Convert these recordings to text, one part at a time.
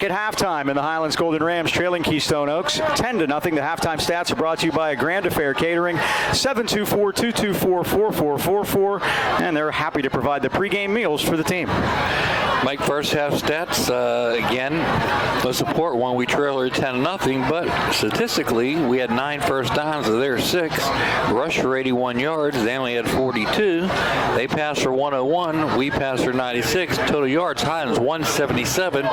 Back at halftime in the Highlands Golden Rams trailing Keystone Oaks 10-0. The halftime stats are brought to you by Grand Affair Catering, 724-224-4444, and they're happy to provide the pregame meals for the team. Mike, first half stats, again, the support one, we trailed 10-0, but statistically, we had 9 first downs of their 6, rushed for 81 yards, they only had 42, they passed for 101, we passed for 96, total yards, Highlands 177,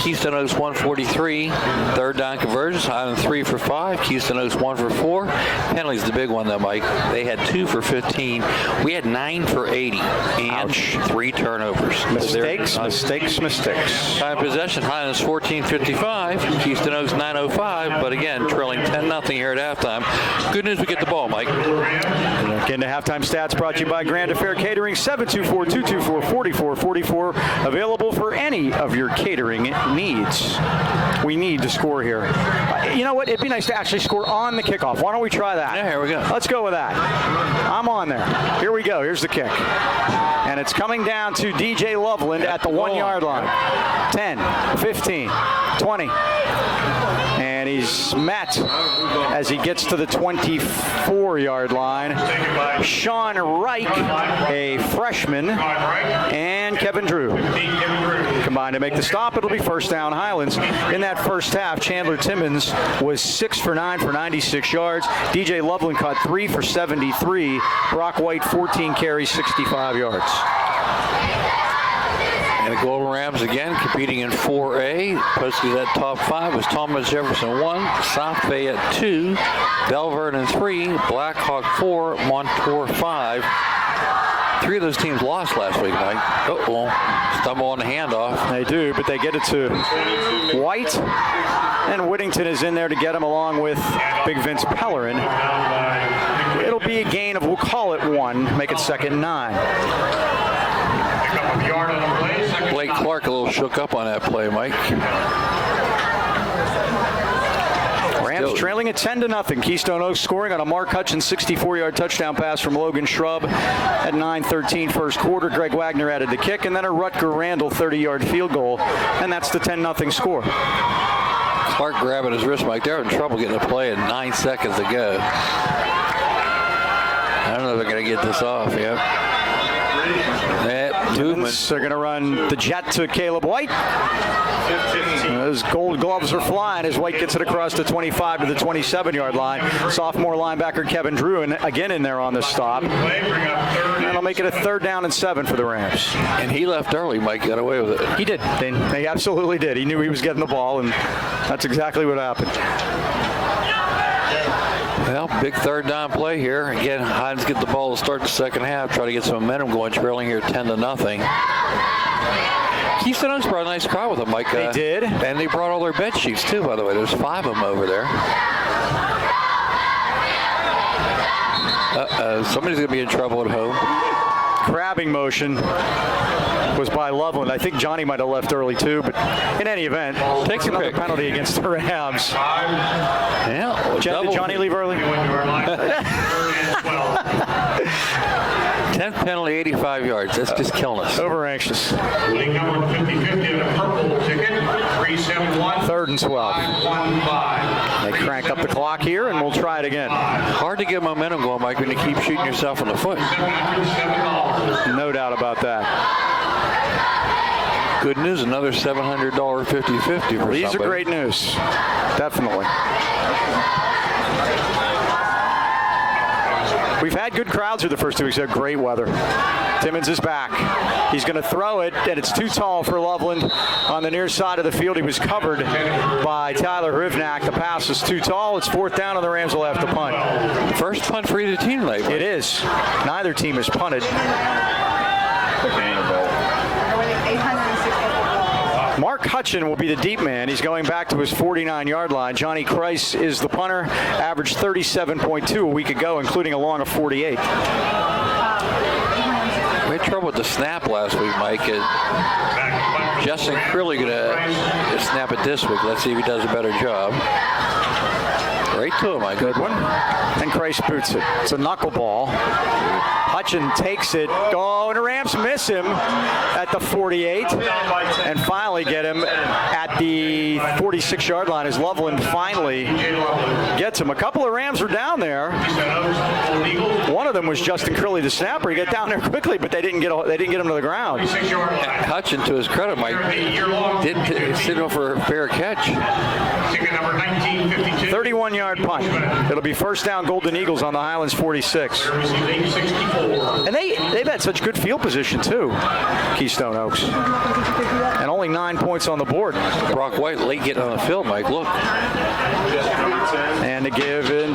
Keystone Oaks 143, third down conversions, Highlands 3 for 5, Keystone Oaks 1 for 4, penalties the big one though, Mike, they had 2 for 15, we had 9 for 80, and 3 turnovers. Mistakes. Time possession, Highlands 14:55, Keystone Oaks 9:05, but again, trailing 10-0 here at halftime. Good news, we get the ball, Mike. Again, the halftime stats brought to you by Grand Affair Catering, 724-224-4444, available for any of your catering needs. We need to score here. You know what? It'd be nice to actually score on the kickoff. Why don't we try that? Yeah, here we go. Let's go with that. I'm on there. Here we go. Here's the kick. And it's coming down to DJ Loveland at the 1-yard line. 10, 15, 20. And he's met as he gets to the 24-yard line. Sean Reich, a freshman, and Kevin Drew combined to make the stop. It'll be first down Highlands. In that first half, Chandler Timmons was 6 for 9 for 96 yards. DJ Loveland caught 3 for 73. Brock White, 14 carries, 65 yards. And the Golden Rams again competing in 4A. Posted that top 5 was Thomas Jefferson 1, South Bay at 2, Bell Vernon 3, Blackhawk 4, Montour 5. 3 of those teams lost last week, Mike. Stumble on the handoff. They do, but they get it to White. And Whittington is in there to get him along with Big Vince Pellerin. It'll be a gain of, we'll call it 1, make it 2nd and 9. Blake Clark a little shook up on that play, Mike. Rams trailing at 10-0. Keystone Oaks scoring on a Mark Hutchins 64-yard touchdown pass from Logan Shrub at 9:13 first quarter. Greg Wagner added the kick, and then a Rutger Randall 30-yard field goal, and that's the 10-0 score. Clark grabbing his wrist, Mike. They're having trouble getting a play in 9 seconds to go. I don't know if they're going to get this off, They're going to run the jet to Caleb White. Those gold gloves are flying as White gets it across the 25 to the 27-yard line. Sophomore linebacker Kevin Drew again in there on the stop. And it'll make it a 3rd down and 7 for the Rams. And he left early, Mike. Got away with it. He did. They absolutely did. He knew he was getting the ball, and that's exactly what happened. Well, big 3rd down play here. Again, Highlands get the ball to start the second half, try to get some momentum going, trailing here 10-0. Keystone Oaks brought a nice crowd with them, Mike. They did. And they brought all their bed sheets, too, by the way. There's 5 of them over there. Somebody's going to be in trouble at home. Grabbing motion was by Loveland. I think Johnny might have left early too, but in any event, takes another penalty against the Rams. Yeah. Did Johnny leave early? 10th penalty, 85 yards. That's just killing us. Over anxious. League number 50-50 and a purple ticket, 371. 3rd and 12. They crank up the clock here, and we'll try it again. Hard to get momentum going, Mike, when you keep shooting yourself in the foot. No doubt about that. Good news, another $700 50-50 for These somebody. are great news. Definitely. We've had good crowds here the first 2 weeks. We had great weather. Timmons is back. He's going to throw it, and it's too tall for Loveland on the near side of the field. He was covered by Tyler Rivnak. The pass is too tall. It's 4th down, and the Rams will have to punt. First punt for either team tonight. It is. Neither team has punted. Mark Hutchin will be the deep man. He's going back to his 49-yard line. Johnny Kreis is the punter, averaged 37.2 a week ago, including a long of 48. We had trouble with the snap last week, Mike. Justin Crilly going to snap it this week. Let's see if he does a better job. Right to him, Mike. Good one. And Kreis boots it. It's a knuckleball. Hutchin takes it. Oh, and the Rams miss him at the 48 and finally get him at the 46-yard line as Loveland finally gets him. A couple of Rams were down there. One of them was Justin Curley, the snapper. He got down there quickly, but they didn't get him to the ground. Hutchin, to his credit, Mike, didn't sit him for a fair catch. Ticket number 1952. 31-yard punt. It'll be first down, Golden Eagles on the Highlands 46. And they've had such good field position too, Keystone Oaks. And only 9 points on the board. Brock White late getting on the field, Mike. Look. And to give in,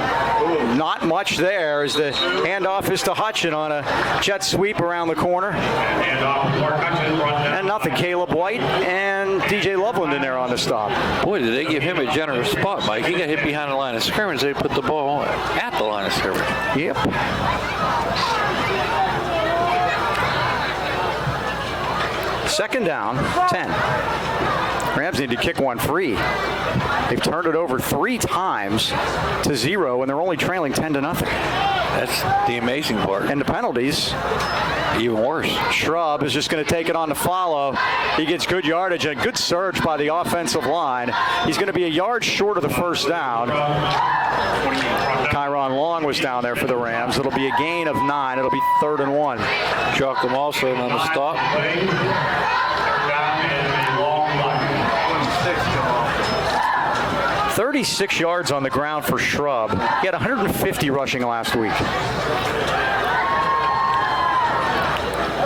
not much there as the handoff is to Hutchin on a jet sweep around the corner. And nothing. Caleb White and DJ Loveland in there on the stop. Boy, did they give him a generous spot, Mike. He got hit behind the line of scrimmage. They put the ball at the line of scrimmage. Yep. Second down, 10. Rams need to kick one free. They've turned it over 3 times to 0, and they're only trailing 10-0. That's the amazing part. And the penalties, even worse. Shrub is just going to take it on to follow. He gets good yardage and a good surge by the offensive line. He's going to be a yard short of the first down. Kyron Long was down there for the Rams. It'll be a gain of 9. It'll be 3rd and 1. Chalk them also on the stop. 36 yards on the ground for Shrub. He had 150 rushing last week.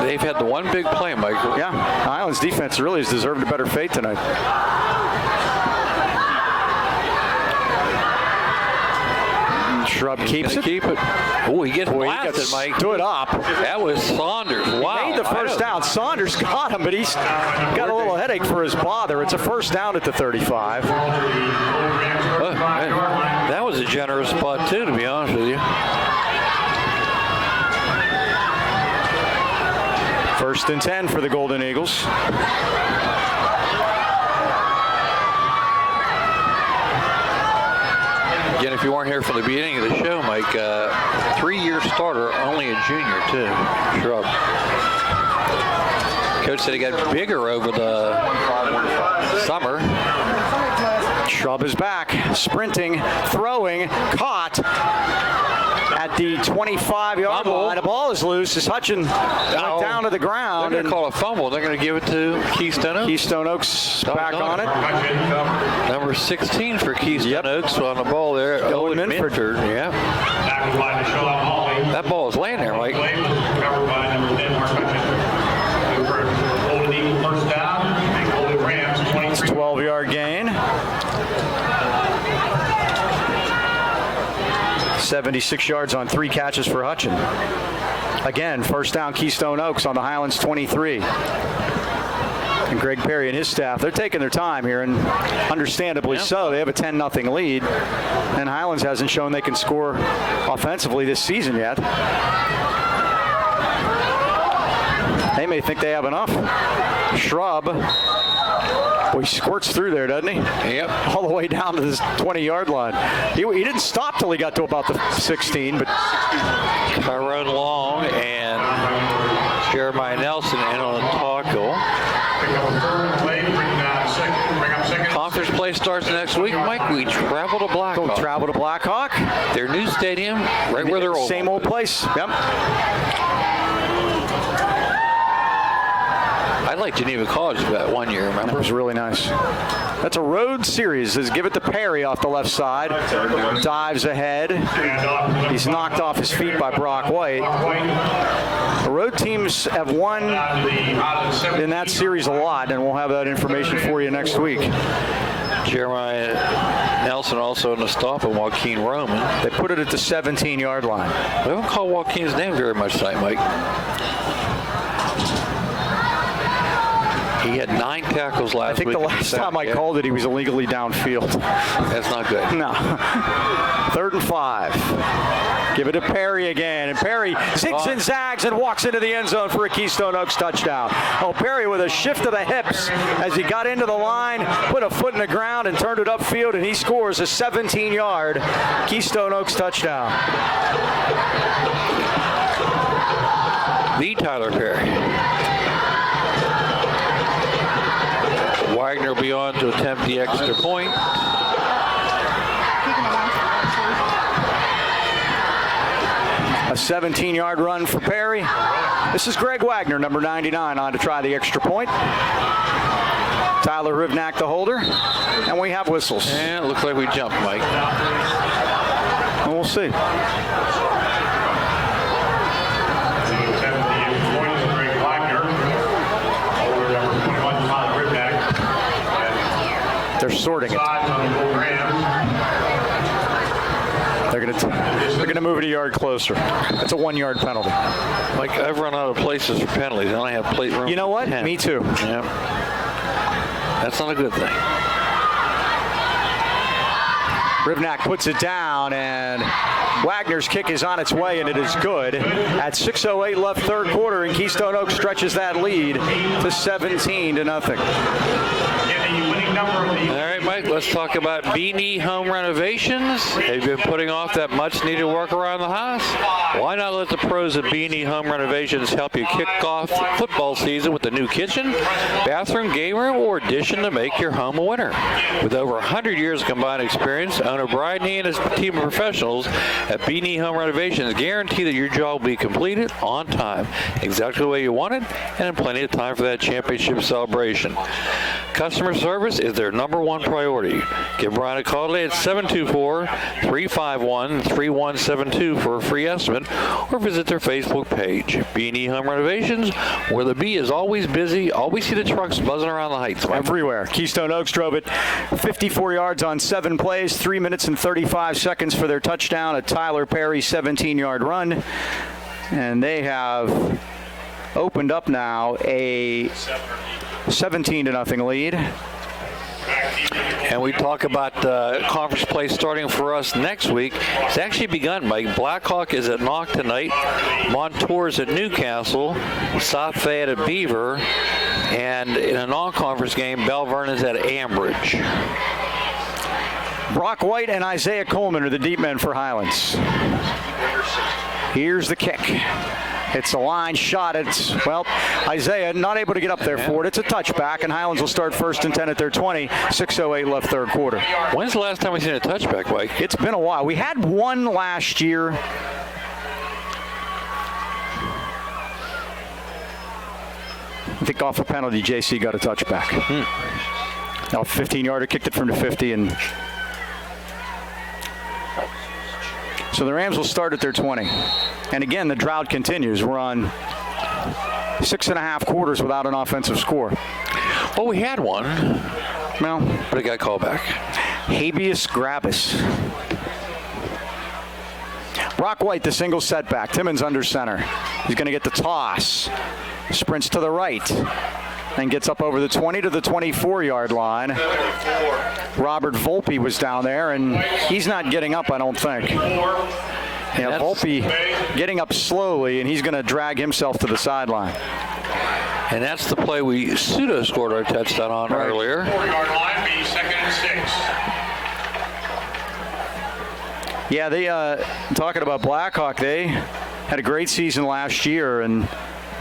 They've had the one big play, Mike. Yeah, Highlands defense really has deserved a better fate tonight. Shrub keeps it. Keep it. Oh, he gets blasted, Mike. Stood up. That was Saunders. Wow. He made the first down. Saunders got him, but he's got a little headache for his father. It's a first down at the 35. That was a generous spot, too, to be honest with you. First and 10 for the Golden Eagles. Again, if you weren't here from the beginning of the show, Mike, 3-year starter, only a junior, too. Shrub. Coach said he got bigger over the summer. Shrub is back, sprinting, throwing, caught at the 25-yard line. The ball is loose as Hutchin went down to the ground. They're going to call a fumble. They're going to give it to Keystone Oaks. Keystone Oaks back on it. Number 16 for Keystone Oaks on the ball there. Owen Minford. Yeah. That ball is laying there, Mike. It's a 12-yard gain. 76 yards on 3 catches for Hutchin. Again, first down, Keystone Oaks on the Highlands 23. And Greg Perry and his staff, they're taking their time here, and understandably so. They have a 10-0 lead, and Highlands hasn't shown they can score offensively this season yet. They may think they have enough. Shrub, boy, he squirts through there, doesn't he? Yep. All the way down to this 20-yard line. He didn't stop till he got to about the 16, but Tyrone Long and Jeremiah Nelson in on the tackle. Conference play starts next week, Mike. We travel to Blackhawk. Travel to Blackhawk. Their new stadium, right where they're old. Same old place. Yep. I liked Geneva College that one year, remember? It was really nice. That's a road series. Let's give it to Perry off the left side. Dives ahead. He's knocked off his feet by Brock White. The road teams have won in that series a lot, and we'll have that information for you next week. Jeremiah Nelson also in the stop, and Joaquin Roman. They put it at the 17-yard line. They don't call Joaquin's name very much tonight, Mike. He had 9 tackles last week. I think the last time I called it, he was illegally downfield. That's not good. No. 3rd and 5. Give it to Perry again. And Perry zigs and zags and walks into the end zone for a Keystone Oaks touchdown. Oh, Perry with a shift of the hips as he got into the line, put a foot in the ground and turned it upfield, and he scores a 17-yard Keystone Oaks touchdown. the Tyler Perry. Wagner will be on to attempt the extra point. A 17-yard run for Perry. This is Greg Wagner, number 99, on to try the extra point. Tyler Rivnak, the holder, and we have whistles. And it looks like we jumped, Mike. And we'll see. They're sorting it. They're gonna move it a yard closer. That's a 1-yard penalty. Mike, I've run out of places for penalties. I only have plate room. You know what? 10. Me too. Yep. That's not a good thing. Rivnak puts it down, and Wagner's kick is on its way, and it is good. At 6:08 left third quarter, and Keystone Oaks stretches that lead to 17-0. All right, Mike, let's talk about Beanie Home Renovations. They've been putting off that much-needed work around the house. Why not let the pros at Beanie Home Renovations help you kick off football season with a new kitchen, bathroom, game room, or addition to make your home a winner? With over 100 years of combined experience, owner Brian and his team of professionals at Beanie Home Renovations guarantee that your job will be completed on time, exactly the way you want it, and in plenty of time for that championship celebration. Customer service is their #1 priority. Give Brian a call today at 724-351-3172 for a free estimate, or visit their Facebook page. Beanie Home Renovations, where the bee is always busy, always see the trucks buzzing around the heights. Everywhere. Keystone Oaks drove it 54 yards on 7 plays, 3 minutes and 35 seconds for their touchdown, a Tyler Perry 17-yard run. And they have opened up now a 17-0 lead. And we talk about conference play starting for us next week. It's actually begun, Mike. Blackhawk is at Knock tonight. Montour's at Newcastle. South Fayette at Beaver. And in a non-conference game, Bell Vernon's at Ambridge. Brock White and Isaiah Coleman are the deep men for Highlands. Here's the kick. It's a line shot. It's, well, Isaiah not able to get up there for it. It's a touchback, and Highlands will start 1st and 10 at their 20. 6:08 left third quarter. When's the last time we've seen a touchback, Mike? It's been a while. We had one last year. I think off a penalty, JC got a touchback. Now a 15-yarder, kicked it from the 50, and so the Rams will start at their 20. And again, the drought continues. We're on 6.5 quarters without an offensive score. Well, we had one. Well, but it got called back. Habeas Gravis. Brock White, the single setback. Timmons under center. He's going to get the toss. Sprints to the right. And gets up over the 20 to the 24-yard line. Robert Volpe was down there, and he's not getting up, I don't think. Yeah, Volpe getting up slowly, and he's going to drag himself to the sideline. And that's the play we pseudo-scored our touchdown on earlier. 4-yard line, be 2nd and 6. Yeah, they talking about Blackhawk, they had a great season last year, and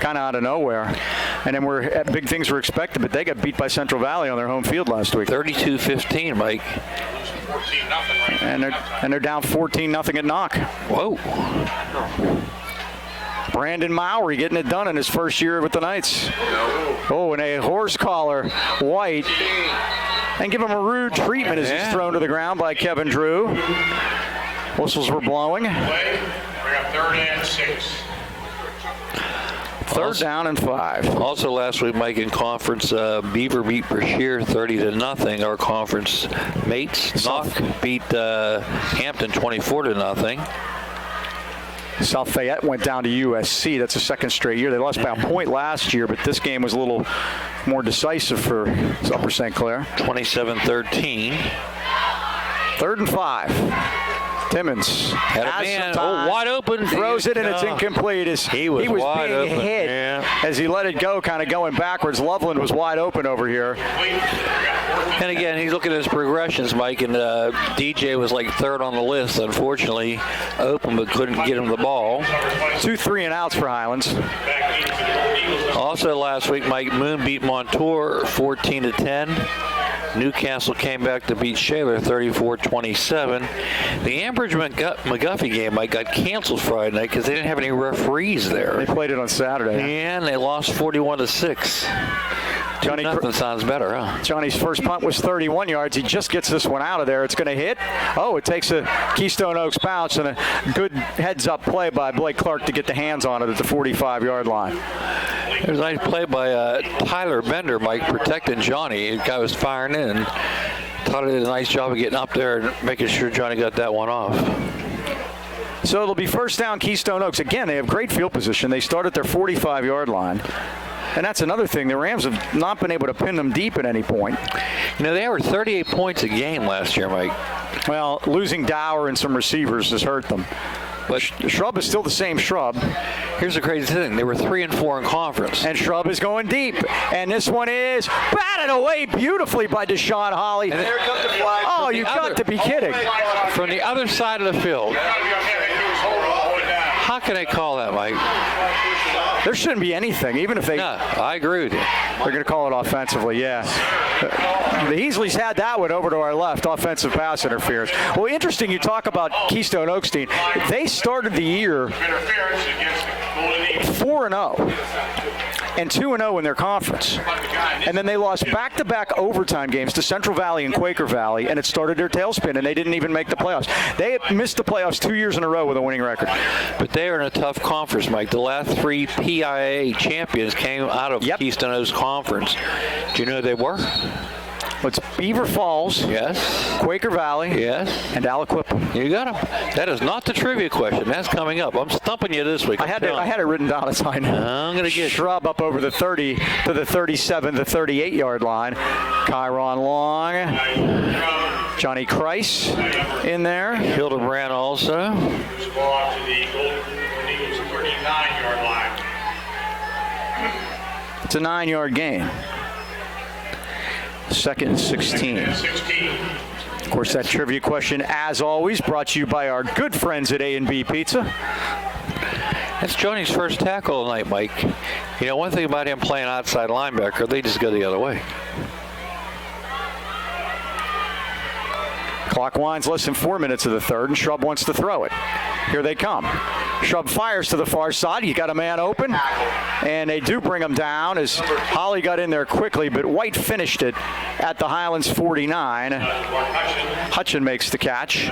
kind of out of nowhere. And then big things were expected, but they got beat by Central Valley on their home field last week. 32-15, Mike. 14-0 right now. And they're down 14-0 at Knock. Whoa. Brandon Mowry getting it done in his first year with the Knights. Oh, and a horse collar, White. And give him a rude treatment as he's thrown to the ground by Kevin Drew. Whistles were blowing. Play. We got 3rd and 6. Third down and 5. Also last week, Mike, in conference, Beaver beat Brashear 30-0. Our conference mates. Knock beat Hampton 24-0. South Fayette went down to USC. That's the 2nd straight year. They lost by a point last year, but this game was a little more decisive for Upper St. Clair. 27-13. 3rd and 5. Timmons had a man wide open, throws it, and it's incomplete. He was wide being open. hit as he let it go, kind of going backwards. Loveland was wide open over here. And again, he's looking at his progressions, Mike, and DJ was like 3rd on the list, unfortunately, open but couldn't get him the ball. 2 3 and outs for Highlands. Also last week, Mike, Moon beat Montour 14-10. Newcastle came back to beat Shaler 34-27. The Ambridge McGuffey game, Mike, got canceled Friday night because they didn't have any referees there. They played it on Saturday. And they lost 41-6. Nothing sounds better, huh? Johnny's first punt was 31 yards. He just gets this one out of there. It's going to hit. Oh, it takes a Keystone Oaks bounce and a good heads-up play by Blake Clark to get the hands on it at the 45-yard line. There's a nice play by Tyler Bender, Mike, protecting Johnny. The guy was firing in. Tyler did a nice job of getting up there and making sure Johnny got that one off. So it'll be first down Keystone Oaks. Again, they have great field position. They start at their 45-yard line. And that's another thing. The Rams have not been able to pin them deep at any point. You know, they averaged 38 points a game last year, Mike. Well, losing Dower and some receivers has hurt them. But Shrub is still the same Shrub. Here's the crazy thing. They were 3-4 in conference. And Shrub is going deep. And this one is batted away beautifully by Deshaun Holly. And there comes the flag. Oh, you got to be kidding. From the other side of the field. How can I call that, Mike? There shouldn't be anything, even if they... No, I agree with you. They're going to call it offensively, yeah. The Heasley's had that one over to our left, offensive pass interference. Well, interesting you talk about Keystone Oaks team. They started the year 4-0 and 2-0 in their conference. And then they lost back-to-back overtime games to Central Valley and Quaker Valley, and it started their tailspin, and they didn't even make the playoffs. They had missed the playoffs 2 years in a row with a winning record. But they are in a tough conference, Mike. The last 3 PIA champions came out of Keystone Oaks Conference. Do you know who they were? It's Beaver Falls. Yes. Quaker Valley. Yes. And Aliquippa. You got them. That is not the trivia question. That's coming up. I'm stumping you this week. I had it written down as I know. I'm going to get Shrub up over the 30 to the 37 to 38-yard line. Kyron Long. Johnny Kreis in there. Hildebrand also. Ball to the Golden Eagles 39-yard line. It's a 9-yard gain. Second and 16. Of course, that trivia question, as always, brought to you by our good friends at A&B Pizza. That's Johnny's first tackle tonight, Mike. You know, one thing about him playing outside linebacker, they just go the other way. Clock winds less than 4 minutes of the third, and Shrub wants to throw it. Here they come. Shrub fires to the far side. You got a man open, and they do bring him down as Holly got in there quickly, but White finished it at the Highlands 49. Hutchin makes the catch.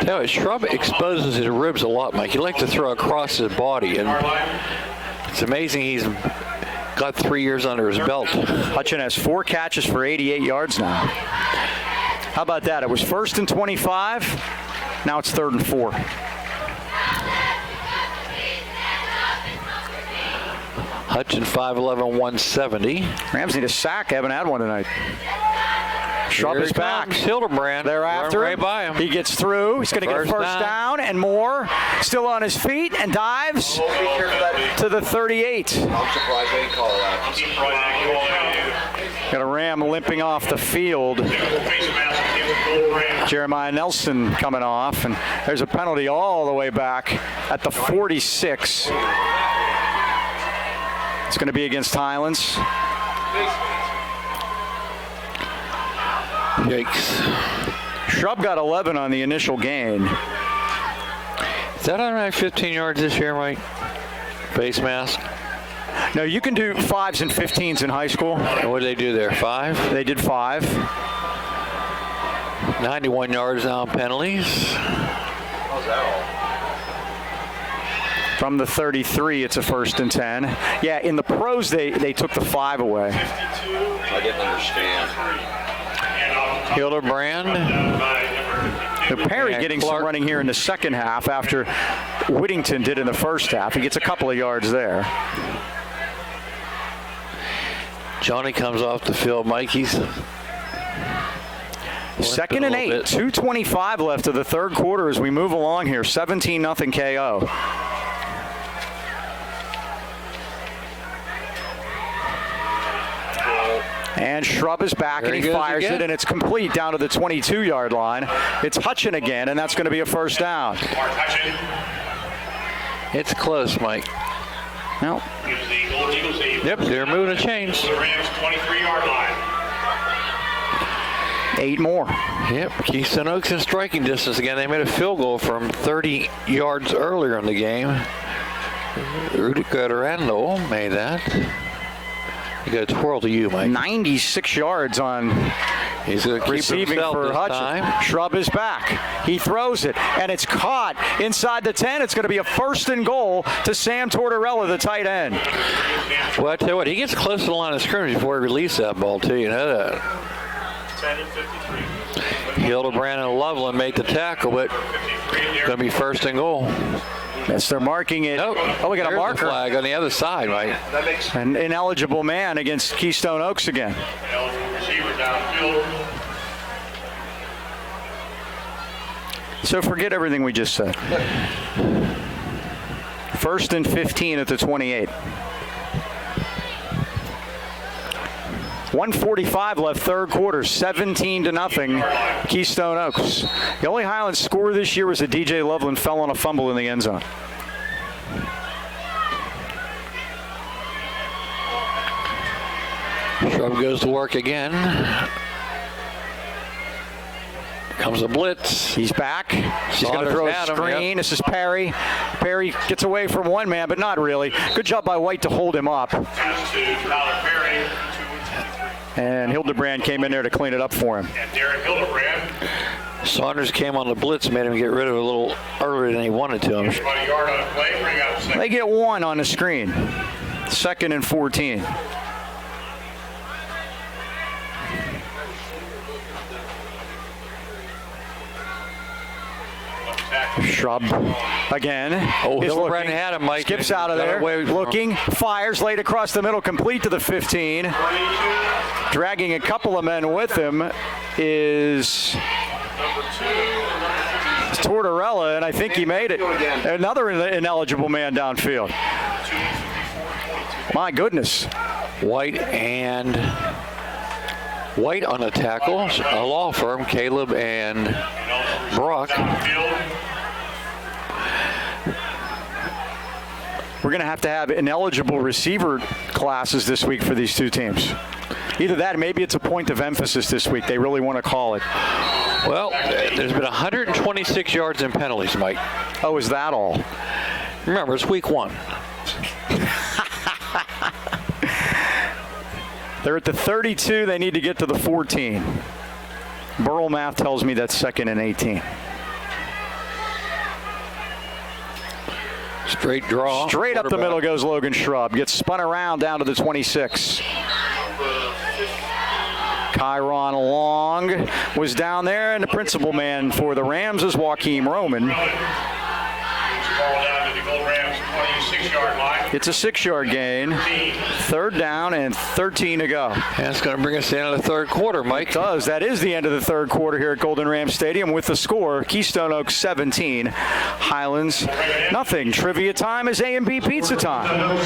Now, Shrub exposes his ribs a lot, Mike. He likes to throw across his body, and it's amazing he's got 3 years under his belt. Hutchin has 4 catches for 88 yards now. How about that? It was 1st and 25. Now it's 3rd and 4. Hutchin 5'11", 170. Rams need a sack. Haven't had one tonight. Shrub is back. Hildebrand. They're after right him. by him. He gets through. He's going to get first down and more. Still on his feet and dives to the 38. I'm surprised they didn't call it out. Got a Ram limping off the field. Jeremiah Nelson coming off, and there's a penalty all the way back at the 46. It's going to be against Highlands. Yikes. Shrub got 11 on the initial gain. Is that on 15 yards this year, Mike? Face mask? No, you can do 5s and 15s in high school. And what did they do there, 5? They did 5. 91 yards now on penalties. How's that all? From the 33, it's a 1st and 10. Yeah, in the pros, they took the 5 away. I didn't understand. Hildebrand. Perry getting some running here in the second half after Whittington did in the first half. He gets a couple of yards there. Johnny comes off the field. Mike, he's 2nd and 8. 2:25 left of the third quarter as we move along here. 17-0 KO. And Shrub is back, and he fires it, and it's complete down to the 22-yard line. It's Hutchin again, and that's going to be a first down. It's close, Mike. No. Gives the Golden Eagles a Yep, they're moving the chains. the Rams 23-yard line. 8 more. Yep, Keystone Oaks in striking distance again. They made a field goal from 30 yards earlier in the game. Rudy Guerrero made that. You got a twirl to you, Mike. 96 yards on He's going to keep receiving himself for this Hutchins. time. Shrub is back. He throws it, and it's caught inside the 10. It's going to be a 1st and goal to Sam Tortorella, the tight end. Well, I tell you what, he gets close to the line of scrimmage before he releases that ball, too. You know that. 10-53. Hildebrand and Loveland made the tackle, but going to be 1st and goal. Yes, they're marking it. Nope. Oh, we got a There's marker. the flag on the other side, Mike. An ineligible man against Keystone Oaks again. Eligible receiver downfield. So forget everything we just said. 1st and 15 at the 28. 1:45 left, 3rd quarter, 17-0, Keystone Oaks. The only Highlands score this year was that DJ Loveland fell on a fumble in the end zone. Shrub goes to work again. Comes a blitz. He's back. He's going to Saunders throw a had him, screen. yep. This is Perry. Perry gets away from one man, but not really. Good job by White to hold him up. Pass to Tyler Perry. And Hildebrand came in there to clean it up for him. And Derek Hildebrand. Saunders came on the blitz, made him get rid of it a little earlier than he wanted to. About a yard on the play. Bring out second. They get 1 on the screen. 2nd and 14. Shrub again. Oh, is Hildebrand looking, had him, Mike. skips out of Got there, away from- looking, fires, laid across the middle, complete to the 15. Dragging a couple of men with him is Tortorella, and I think he made it. Another ineligible man downfield. My goodness. White on the tackle. A law firm, Caleb and Brock. We're going to have ineligible receiver classes this week for these two teams. Either that, or maybe it's a point of emphasis this week. They really want to call it. Well, there's been 126 yards in penalties, Mike. Oh, is that all? Remember, it's week 1. They're at the 32. They need to get to the 14. Burl math tells me that's 2nd and 18. Straight draw. Straight up the middle goes Logan Shrub. Gets spun around down to the 26. Chiron Long was down there, and the principal man for the Rams is Joaquim Roman. Ball down to the Gold Rams 26-yard line. It's a 6-yard gain. 3rd down and 13 to go. That's going to bring us to the end of the 3rd quarter, Mike. It does. That is the end of the 3rd quarter here at Golden Ram Stadium with the score, Keystone Oaks 17, Highlands nothing. Trivia time is A&B Pizza time.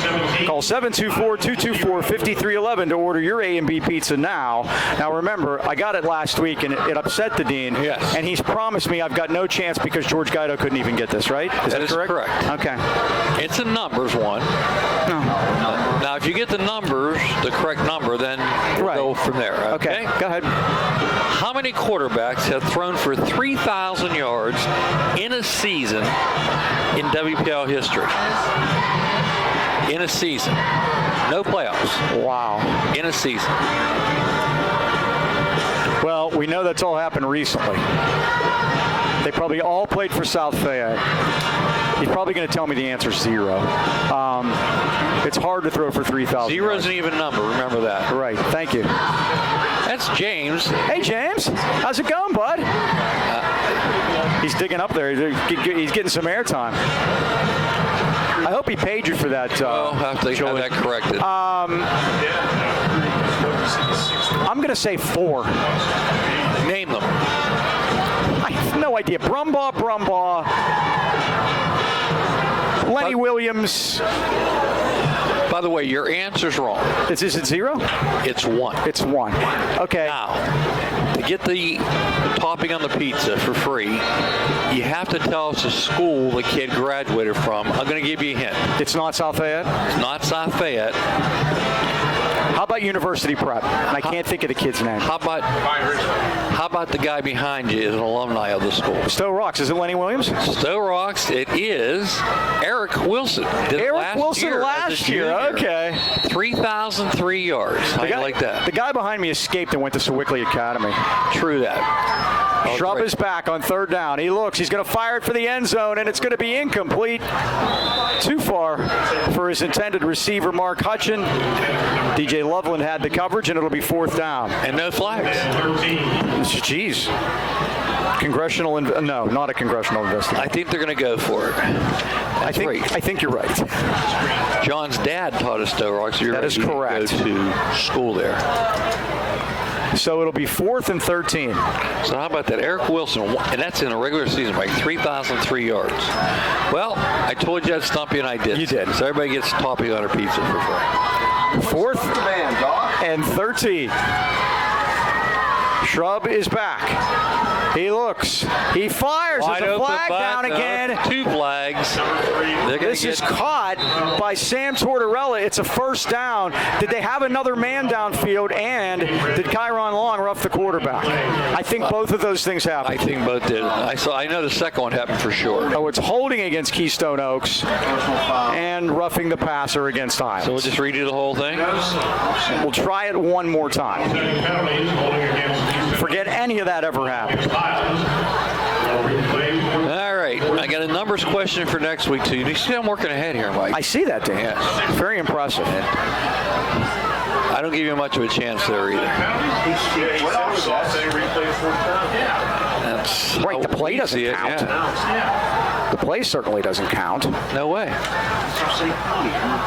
Call 724-224-5311 to order your A&B Pizza now. Now remember, I got it last week and it upset the Dean. Yes. And he's promised me I've got no chance because George Guido couldn't even get this, right? That is correct. Okay. It's a numbers one. No. Now, if you get the numbers, the correct number, then we'll Right. go from there. Okay, go ahead. How many quarterbacks have thrown for 3,000 yards in a season in WPL history? In a season. No playoffs. Wow. In a season. Well, we know that's all happened recently. They probably all played for South Fayette. He's probably going to tell me the answer is 0. It's hard to throw for 3,000. 0 is an even number. Remember that. Right. Thank you. That's James. Hey, James. How's it going, bud? He's digging up there. He's getting some airtime. I hope he paid you for that. I'll have to have that corrected. I'm going to say 4. Name them. I have no idea. Brumbaugh. Lenny Williams. By the way, your answer's wrong. Is it 0? It's 1. It's 1. Okay. Now, to get the topping on the pizza for free, you have to tell us the school the kid graduated from. I'm going to give you a hint. It's not South Fayette? It's not South Fayette. How about University Prep? And I can't think of the kid's name. How about the guy behind you is an alumni of the school? Stowe Rocks. Is it Lenny Williams? Stowe Rocks. It is Eric Wilson. Eric Wilson last year. Okay. 3,003 yards. How you like that? The guy behind me escaped and went to Sewickley Academy. True that. Shrub is back on 3rd down. He looks. He's going to fire it for the end zone, and it's going to be incomplete. Too far for his intended receiver, Mark Hutchin. DJ Loveland had the coverage, and it'll be 4th down. And no flags. Jeez. Congressional, no, not a congressional investigation. I think they're going to go for it. I think you're right. John's dad taught us Stowe Rocks. So that is correct. Go to school there. So it'll be 4th and 13. So how about that? Eric Wilson, and that's in a regular season, like 3,003 yards. Well, I told you I'd stump you, and I did. You did. So everybody gets topping on their pizza for free. 4th and 13. Shrub is back. He looks. He fires. Wide There's a open flag down again. 2 flags. This is caught by Sam Tortorella. It's a 1st down. Did they have another man downfield? And did Kyron Long rough the quarterback? I think both of those things happened. I think both did. I know the second one happened for sure. Oh, it's holding against Keystone Oaks and roughing the passer against Highlands. So we'll just redo the whole thing? We'll try it one more time. Forget any of that ever happened. All right. I got a numbers question for next week, too. You see I'm working ahead here, Mike. I see that, Dan. Yes. Very impressive. I don't give you much of a chance there either. That's Right, the play doesn't count. Yeah. The play certainly doesn't count. No way.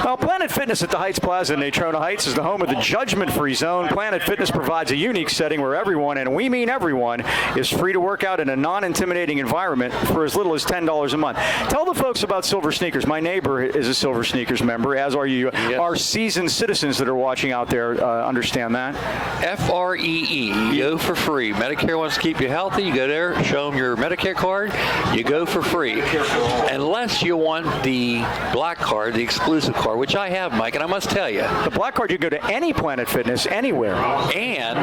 Well, Planet Fitness at the Heights Plaza in Natrona Heights is the home of the judgment-free zone. Planet Fitness provides a unique setting where everyone, and we mean everyone, is free to work out in a non-intimidating environment for as little as $10 a month. Tell the folks about Silver Sneakers. My neighbor is a Silver Sneakers member, as are you. Yes. Our seasoned citizens that are watching out there understand that. FREE. You go for free. Medicare wants to keep you healthy. You go there, show them your Medicare card. You go for free. Unless you want the black card, the exclusive card, which I have, Mike, and I must tell you. The black card, you go to any Planet Fitness, anywhere. And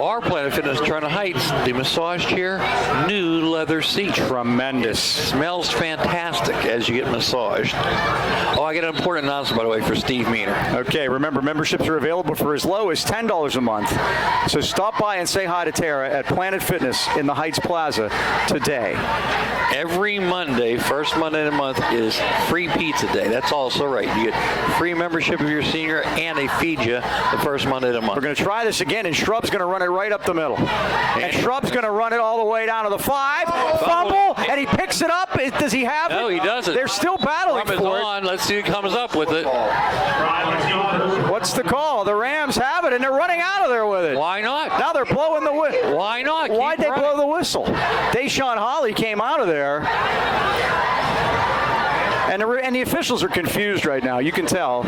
our Planet Fitness Toronto Heights, the massage chair, new leather seat. Tremendous. Smells fantastic as you get massaged. Oh, I got an important announcement, by the way, for Steve Meaner. Okay, remember, memberships are available for as low as $10 a month. So stop by and say hi to Tara at Planet Fitness in the Heights Plaza today. Every Monday, first Monday of the month, is free pizza day. That's also right. You get free membership if you're a senior, and they feed you the first Monday of the month. We're going to try this again, and Shrub's going to run it right up the middle. And Shrub's going to run it all the way down to the 5. Fumble, and he picks it up. Does he have it? No, he doesn't. They're still battling Rum is for on. Let's see who comes up with it. it. What's the call? The Rams have it, and they're running out of there with it. Why not? Now they're blowing the whistle. Why not? Why'd Keep they running. blow the whistle? Deshaun Holly came out of there. And the officials are confused right now. You can tell.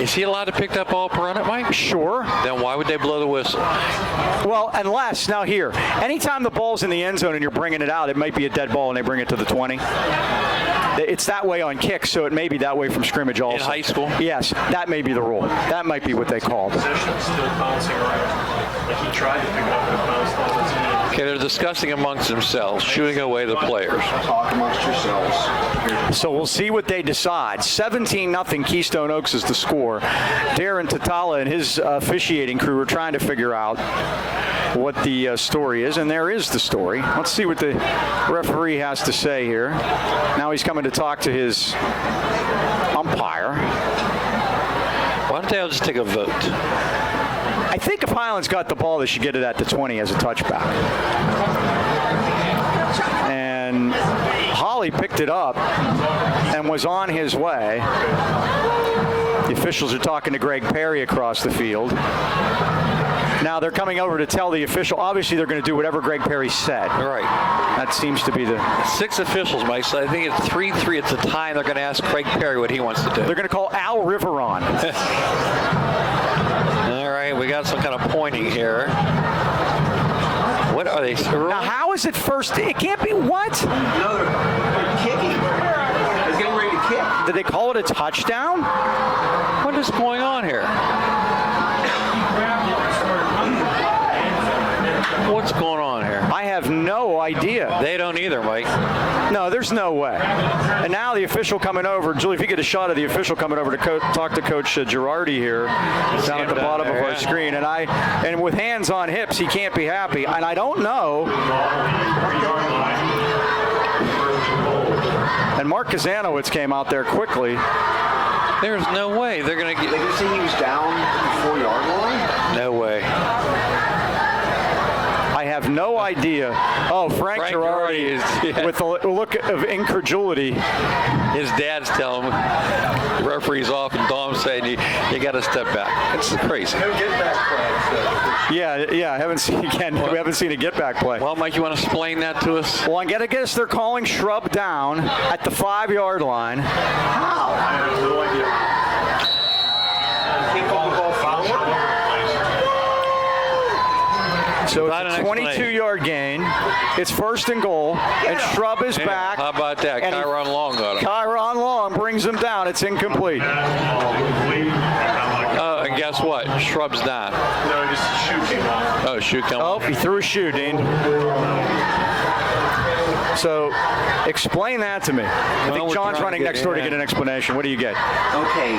Is he allowed to pick that ball per run it, Mike? Sure. Then why would they blow the whistle? Well, unless, now here, anytime the ball's in the end zone and you're bringing it out, it might be a dead ball and they bring it to the 20. It's that way on kicks, so it may be that way from scrimmage also. In high school? Yes, that may be the rule. That might be what they called. Still bouncing around. Like he tried to pick it up and it bounced off his hand. Okay, they're discussing amongst themselves, shooting away the players. Talk amongst yourselves. So we'll see what they decide. 17-0 Keystone Oaks is the score. Darren Tatala and his officiating crew are trying to figure out what the story is, and there is the story. Let's see what the referee has to say here. Now he's coming to talk to his umpire. Why don't they all just take a vote? I think if Highlands got the ball, they should get it at the 20 as a touchback. And Holly picked it up and was on his way. The officials are talking to Greg Perry across the field. Now they're coming over to tell the official. Obviously, they're going to do whatever Greg Perry said. Right. That seems to be the. 6 officials, Mike. So I think it's 3-3. It's a tie. They're going to ask Craig Perry what he wants to do. They're going to call Al Riveron. All right, we got some kind of pointing here. What are they? Now, how is it first? It can't be what? No, they're kicking. He's getting ready to kick. Did they call it a touchdown? What is going on here? What's going on here? I have no idea. They don't either, Mike. No, there's no way. And now the official coming over. Julie, if you get a shot of the official coming over to talk to Coach Girardi here, down at the bottom of our screen, and with hands on hips, he can't be happy. And I don't know. And Mark Kazanowicz came out there quickly. There's no way they're going to get. They can say he was down the 4-yard line. No way. I have no idea. Oh, Frank Girardi is with a look of incredulity. His dad's telling him, the referee's off, and Dom's saying, you got to step back. It's crazy. No get back play. Yeah. I haven't seen again. We haven't seen a get back play. Well, Mike, you want to explain that to us? Well, I gotta guess they're calling Shrub down at the 5-yard line. How? I have no idea. He called the ball forward. So it's a 22-yard gain. It's 1st and goal, and Shrub is back. How about that? And Kyron Long got him. Kyron Long brings him down. It's incomplete. And guess what? Shrub's not. No, just a shoe came off. Oh, shoe come Oh, off. he threw a shoe, Dean. So, explain that to me. I think we're John's trying running to get next door to in. get an explanation. What do you get? Okay.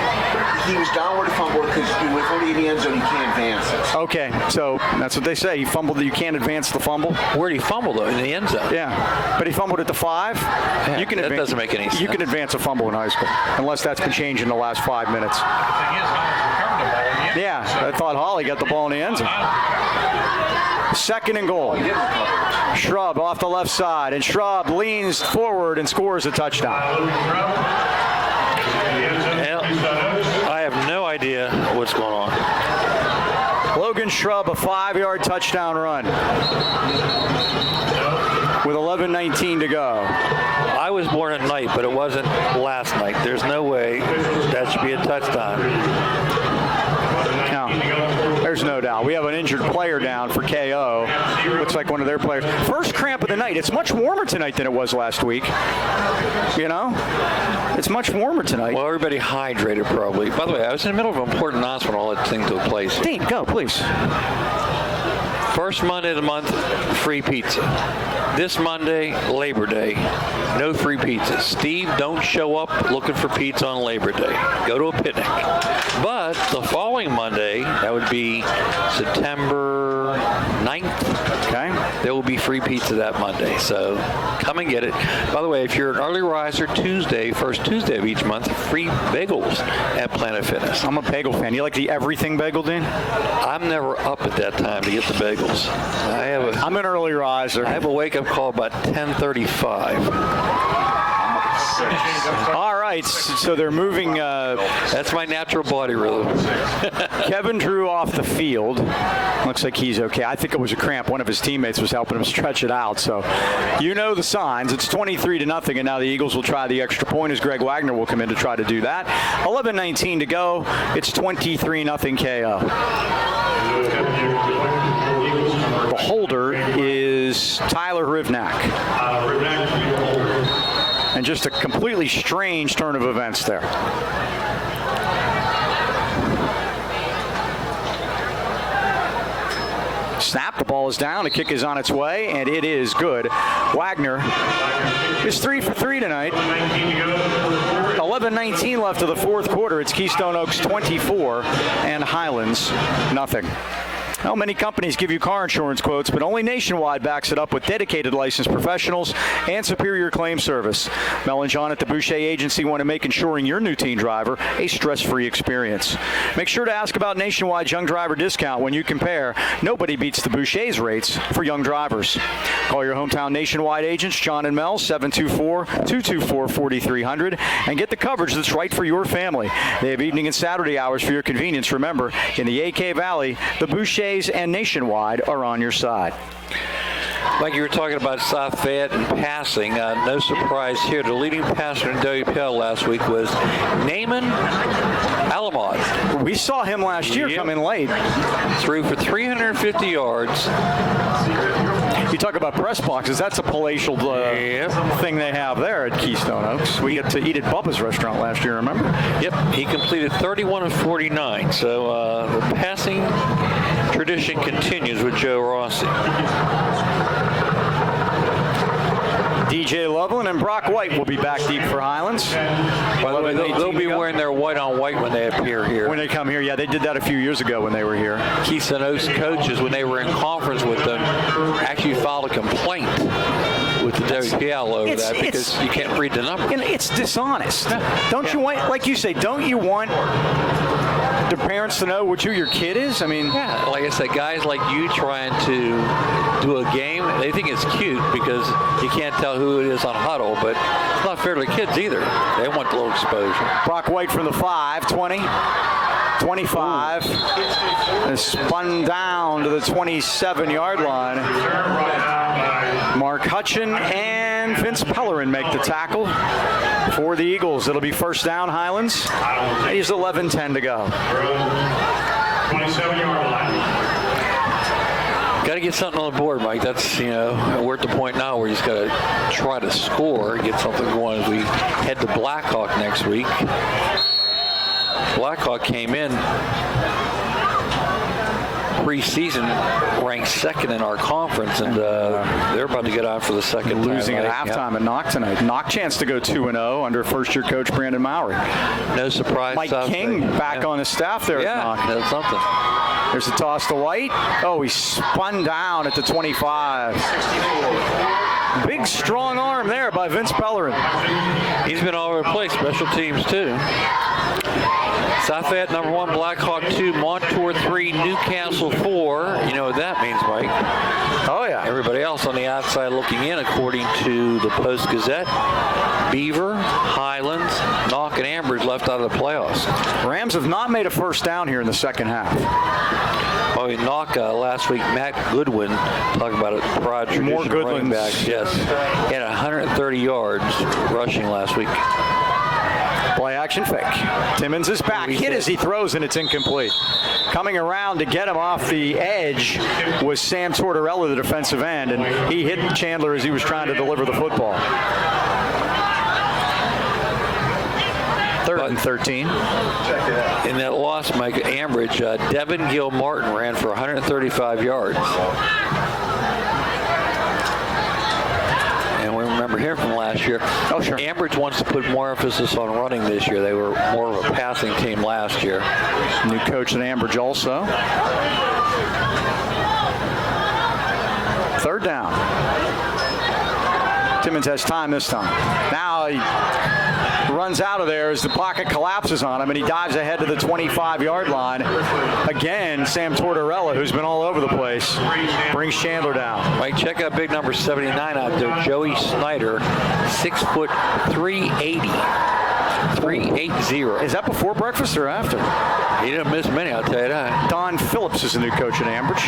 He was downward to fumble because he went for the end zone. He can't advance it. Okay, so that's what they say. He fumbled. You can't advance the fumble. Where'd he fumble, though? In the end zone. Yeah, but he fumbled at the 5. Yeah, that doesn't make any sense. You can advance a fumble in high school, unless that's been changed in the last 5 minutes. The thing is, Hollis recovered the ball in the end. Yeah, I thought Holly got the ball in the end zone. 2nd and goal. Shrub off the left side, and Shrub leans forward and scores a touchdown. I have no idea what's going on. Logan Shrub, a 5-yard touchdown run with 11:19 to go. I was born at night, but it wasn't last night. There's no way that should be a touchdown. No, there's no doubt. We have an injured player down for KO. Looks like one of their players. First cramp of the night. It's much warmer tonight than it was last week. You know? It's much warmer tonight. Well, everybody hydrated probably. By the way, I was in the middle of an important announcement. All that thing took place. Dean, go, please. First Monday of the month, free pizza. This Monday, Labor Day, no free pizza. Steve, don't show up looking for pizza on Labor Day. Go to a picnic. But the following Monday, that would be September 9th, Okay. there will be free pizza that Monday. So come and get it. By the way, if you're an early riser, Tuesday, first Tuesday of each month, free bagels at Planet Fitness. I'm a bagel fan. You like the everything bagel, Dean? I'm never up at that time to get the bagels. I'm an early riser. I have a wake-up call about 10:35. All right, so they're moving That's my natural body rhythm. Kevin Drew off the field. Looks like he's okay. I think it was a cramp. One of his teammates was helping him stretch it out. So you know the signs. It's 23-0, and now the Eagles will try the extra point as Greg Wagner will come in to try to do that. 11:19 to go. It's 23-0 KO. The holder is Tyler Rivnak. And just a completely strange turn of events there. Snap, the ball is down, the kick is on its way, and it is good. Wagner is 3 for 3 tonight. 11:19 left of the fourth quarter. It's Keystone Oaks 24 and Highlands nothing. Well, many companies give you car insurance quotes, but only Nationwide backs it up with dedicated licensed professionals and superior claim service. Mel and John at the Boucher Agency want to make insuring your new teen driver a stress-free experience. Make sure to ask about Nationwide's young driver discount when you compare. Nobody beats the Boucher's rates for young drivers. Call your hometown Nationwide agents, John and Mel, 724-224-4300, and get the coverage that's right for your family. They have evening and Saturday hours for your convenience. Remember, in the AK Valley, the Boucher DJs and Nationwide are on your side. Like you were talking about South Fayette and passing, no surprise here. The leading passer in WPL last week was Naaman Alamod. We saw him last year come in late. Threw for 350 yards. You talk about press boxes, that's a palatial thing they have there at Keystone Oaks. We get to eat at Bubba's restaurant last year, remember? Yep, he completed 31 of 49. So the passing tradition continues with Joe Rossi. DJ Loveland and Brock White will be back deep for Highlands. By the way, they'll be wearing their white on white when they appear here. When they come here, yeah, they did that a few years ago when they were here. Keystone Oaks coaches, when they were in conference with them, actually filed a complaint with the WPL over that because you can't read the number. It's dishonest. Don't you want, like you say, don't you want the parents to know who your kid is? I mean, yeah, like I said, guys like you trying to do a game, they think it's cute because you can't tell who it is on huddle, but it's not fair to the kids either. They want a little exposure. Brock White from the 5, 20, 25, and spun down to the 27-yard line. Mark Hutchin and Vince Pellerin make the tackle for the Eagles. It'll be first down, Highlands. He's 11-10 to go. 27-yard line. Got to get something on the board, Mike. That's, we're at the point now where he's got to try to score, get something going as we head to Blackhawk next week. Blackhawk came in preseason ranked second in our conference, and they're about to get on for the second losing time. At halftime at Knock tonight. Knock chance to go 2-0 under first-year coach Brandon Mowry. No surprise. Mike King back on his staff there at Knock. That's something. There's a toss to White. Oh, he spun down at the 25. Big, strong arm there by Vince Pellerin. He's been all over the place. Special teams, too. South Fayette, number 1, Blackhawk 2, Montour 3, Newcastle 4. You know what that means, Mike? Oh, yeah. Everybody else on the outside looking in, according to the Post-Gazette. Beaver, Highlands, Knock, and Ambridge left out of the playoffs. Rams have not made a first down here in the second half. Oh, Knock last week, Matt Goodwin, talking about a broad tradition. More running Goodwins. backs, yes. He had 130 yards rushing last week. Play action fake. Timmons is back. Hit as he throws, and it's incomplete. Coming around to get him off the edge was Sam Tortorella, the defensive end, and he hit Chandler as he was trying to deliver the football. 3rd and 13. In that loss, Mike, Ambridge, Devin Gill Martin ran for 135 yards. And we remember here from last year. Oh, sure. Ambridge wants to put more emphasis on running this year. They were more of a passing team last year. New coach at Ambridge also. 3rd down. Timmons has time this time. Now he runs out of there as the pocket collapses on him, and he dives ahead to the 25-yard line. Again, Sam Tortorella, who's been all over the place, brings Chandler down. Mike, check out big number 79 out there, Joey Snyder, 6 foot 380. 380. Is that before breakfast or after? He didn't miss many, I'll tell you that. Don Phillips is the new coach at Ambridge.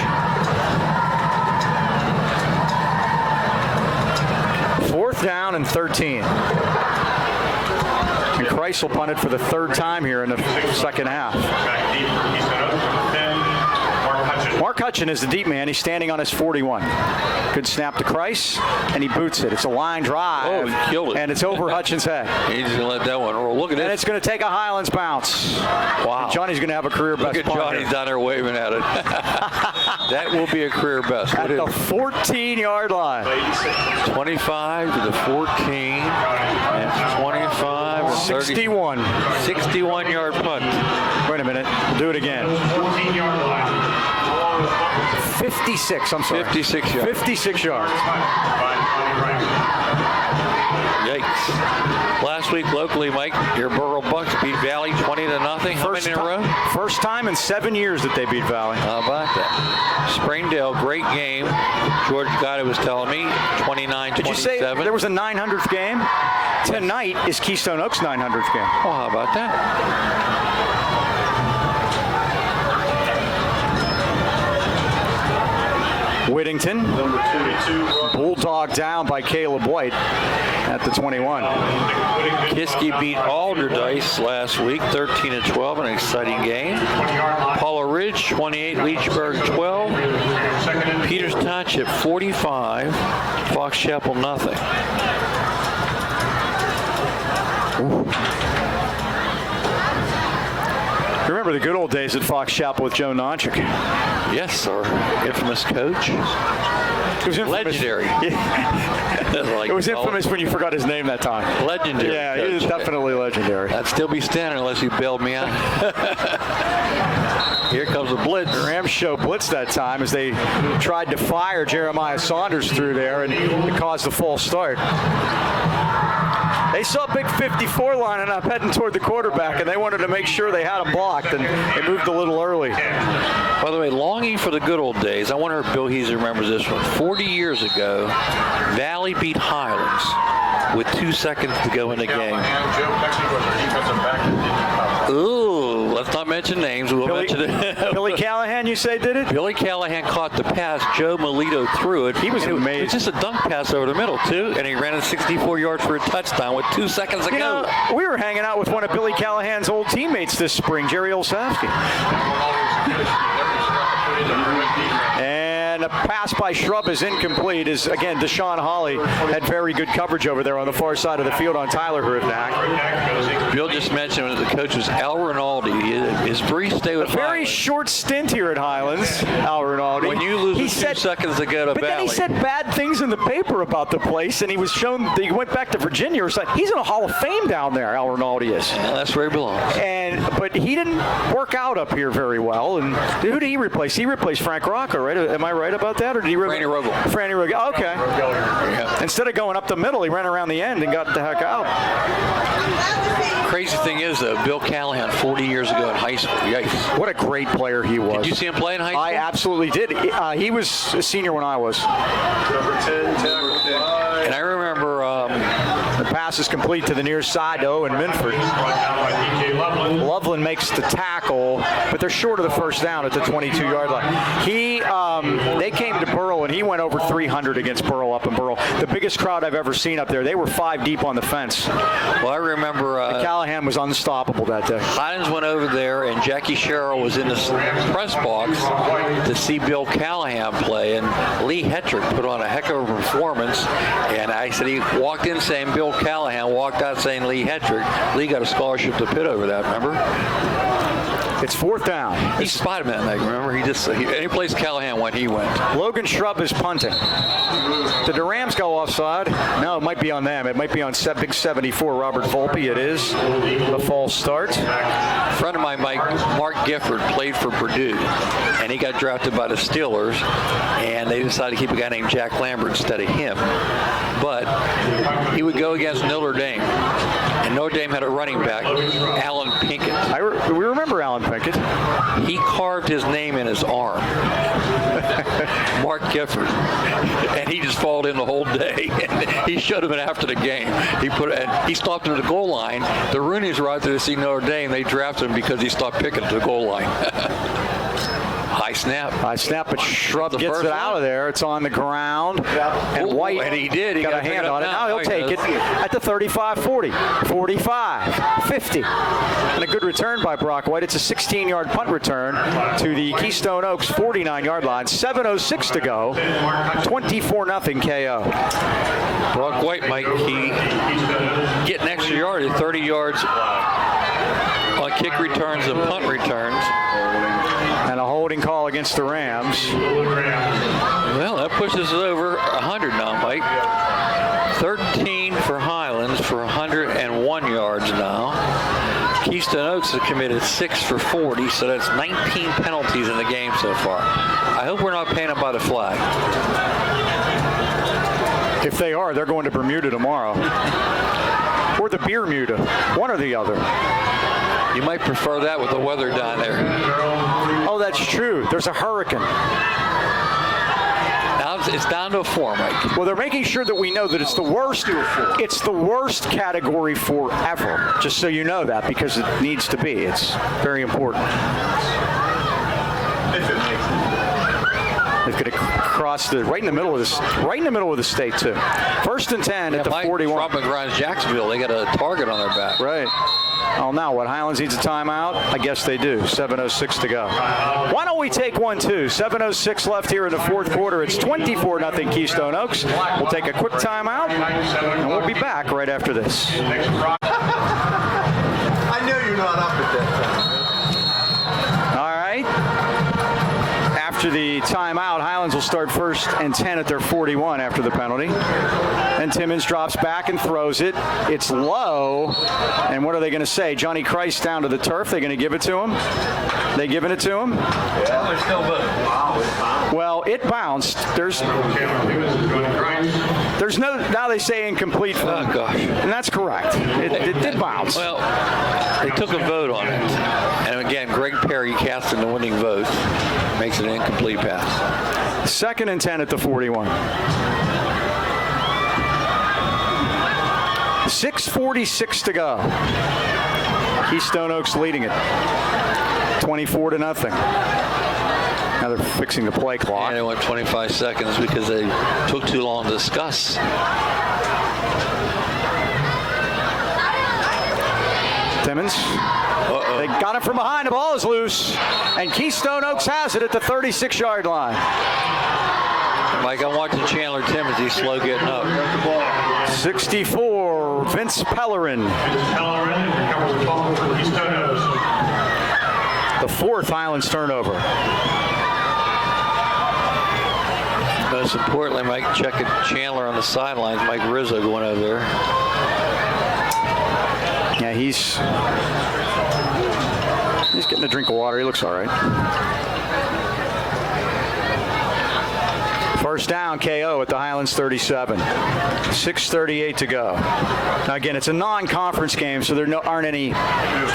4th down and 13. And Kreisel punted for the 3rd time here in the second half. Back deep for Keystone Oaks, 10, Mark Hutchin. Mark Hutchin is the deep man. He's standing on his 41. Good snap to Kreis, and he boots it. It's a line drive. Oh, he killed it. And it's over Hutchin's head. He's going to let that one roll. Look at And this. it's going to take a Highlands bounce. Wow. Johnny's going to have a career best. Look at Johnny down there waving at it. That will be a career best. At the 14-yard line. 25 to the 14. That's 25 and 30. 61. 61-yard punt. Wait a minute. We'll do it again. 14-yard line. 56, I'm sorry. 56 yards. 56 yards. Yikes. Last week locally, Mike, your Borough Bucks beat Valley 20-0. How many in a row? First time in 7 years that they beat Valley. How about that? Springdale, great game. George Gotti was telling me, 29-27. Did you say there was a 900th game? Tonight is Keystone Oaks' 900th game. Well, how about that? Huntington. Bulldog down by Caleb White at the 21. Kiski beat Alderdice last week, 13-12, an exciting game. Paula Ridge, 28, Leechburg, 12. Peters Township, 45. Fox Chapel, nothing. Remember the good old days at Fox Chapel with Joe Nonchik? Yes, sir. Infamous coach. It was infamous. Legendary. It was infamous when you forgot his name that time. Legendary. Yeah, coach. he was definitely legendary. I'd still be standing unless you bailed me out. Here comes a blitz. The Rams show blitz that time as they tried to fire Jeremiah Saunders through there, and it caused a false start. They saw big 54 lining up heading toward the quarterback, and they wanted to make sure they had him blocked, and they moved a little early. By the way, longing for the good old days. I wonder if Bill Heasey remembers this one. 40 years ago, Valley beat Highlands with 2 seconds to go in the game. Ooh, let's not mention names. We'll mention it. Billy Callahan, you say, did it? Billy Callahan caught the pass. Joe Melito threw it. He was amazing. It was just a dunk pass over the middle, too, and he ran it 64 yards for a touchdown with 2 seconds to go. You know, we were hanging out with one of Billy Callahan's old teammates this spring, Jerry Olszewski. And a pass by Shrub is incomplete. As again, Deshaun Hawley had very good coverage over there on the far side of the field on Tyler Hrivnak. Bill just mentioned the coach was Al Rinaldi. His brief stay with Very Highlands. short stint here at Highlands, Al Rinaldi. When you lose 2 seconds to go to But Valley. then he said bad things in the paper about the place, and he was shown that he went back to Virginia or something. He's in a Hall of Fame down there, Al Rinaldi is. Yeah, that's where he belongs. But he didn't work out up here very well. And who did he replace? He replaced Frank Rocca, right? Am I right about that? Or did he Franny Rogel. Franny Rogel. Okay. Yeah. Instead of going up the middle, he ran around the end and got the heck out. Crazy thing is, though, Bill Callahan, 40 years ago in high school. Yikes. What a great player he was. Did you see him play in high school? I absolutely did. He was a senior when I was. And I remember the pass is complete to the near side to Owen Minford. Loveland makes the tackle, but they're short of the first down at the 22-yard line. They came to Burrell, and he went over 300 against Burrell up in Burrell. The biggest crowd I've ever seen up there. They were 5 deep on the fence. Well, I remember Callahan was unstoppable that day. Highlands went over there, and Jackie Sherrill was in the press box to see Bill Callahan play, and Lee Hetrick put on a heck of a performance. And I said he walked in saying Bill Callahan, walked out saying Lee Hetrick. Lee got a scholarship to Pitt over that, remember? It's 4th down. He spotted him that night, remember? Any place Callahan went, he went. Logan Shrub is punting. Did the Rams go offside? No, it might be on them. It might be on big 74, Robert Volpe. It is a false start. A friend of mine, Mark Gifford, played for Purdue, and he got drafted by the Steelers, and they decided to keep a guy named Jack Lambert instead of him. But he would go against Notre Dame, and Notre Dame had a running back, Alan Pinkett. We remember Alan Pinkett. He carved his name in his arm, Mark Gifford, and he just followed him the whole day. And he showed him it after the game. He stopped him at the goal line. The Rooneys were out there to see Notre Dame. They drafted him because he stopped picking at the goal line. High snap, but Shrub gets it out of there. It's on the ground. And White and he did. He got a hand on it. Now he'll take it at the 35, 40, 45, 50. And a good return by Brock White. It's a 16-yard punt return to the Keystone Oaks 49-yard line. 7:06 to go. 24-0 KO. Brock White might get an extra yard at 30 yards on kick returns and punt returns. And a holding call against the Rams. Well, that pushes us over 100 now, Mike. 13 for Highlands for 101 yards now. Keystone Oaks has committed 6 for 40, so that's 19 penalties in the game so far. I hope we're not paying them by the flag. If they are, they're going to Bermuda tomorrow. Or the Bermuda. One or the other. You might prefer that with the weather down there. Oh, that's true. There's a hurricane. Now it's down to a 4, Mike. Well, they're making sure that we know that it's the worst. It's the worst category 4 ever. Just so you know that, because it needs to be. It's very important. They've got to cross right in the middle of the state too. 1st and 10 at the 41. Trump and Grimes Jacksonville, they got a target on their back. Right. Oh, now what? Highlands needs a timeout? I guess they do. 7:06 to go. Why don't we take one, too? 7:06 left here in the 4th quarter. It's 24-0 Keystone Oaks. We'll take a quick timeout, and we'll be back right after this. I know you're not up at that time. All right. After the timeout, Highlands will start 1st and 10 at their 41 after the penalty. And Timmons drops back and throws it. It's low. And what are they going to say? Johnny Christ down to the turf. They're going to give it to him? They giving it to him? Yeah, they're still good. Well, it bounced. There's no, now they say incomplete. Oh, gosh. And that's correct. It did bounce. Well, they took a vote on it. And again, Greg Perry casting the winning vote. Makes it an incomplete pass. 2nd and 10 at the 41. 6:46 to go. Keystone Oaks leading it 24-0. Now they're fixing the play clock. And they went 25 seconds because they took too long to discuss. Timmons. They got it from behind. The ball is loose. And Keystone Oaks has it at the 36-yard line. Mike, I'm watching Chandler Timmons. He's slow getting up. 64, Vince Pellerin. Pellerin recovers the ball for Keystone Oaks. The 4th Highlands turnover. Most importantly, Mike, checking Chandler on the sidelines. Mike Rizzo going over there. Yeah, he's getting a drink of water. He looks all right. 1st down, KO at the Highlands 37. 6:38 to go. Now, again, it's a non-conference game, so there aren't any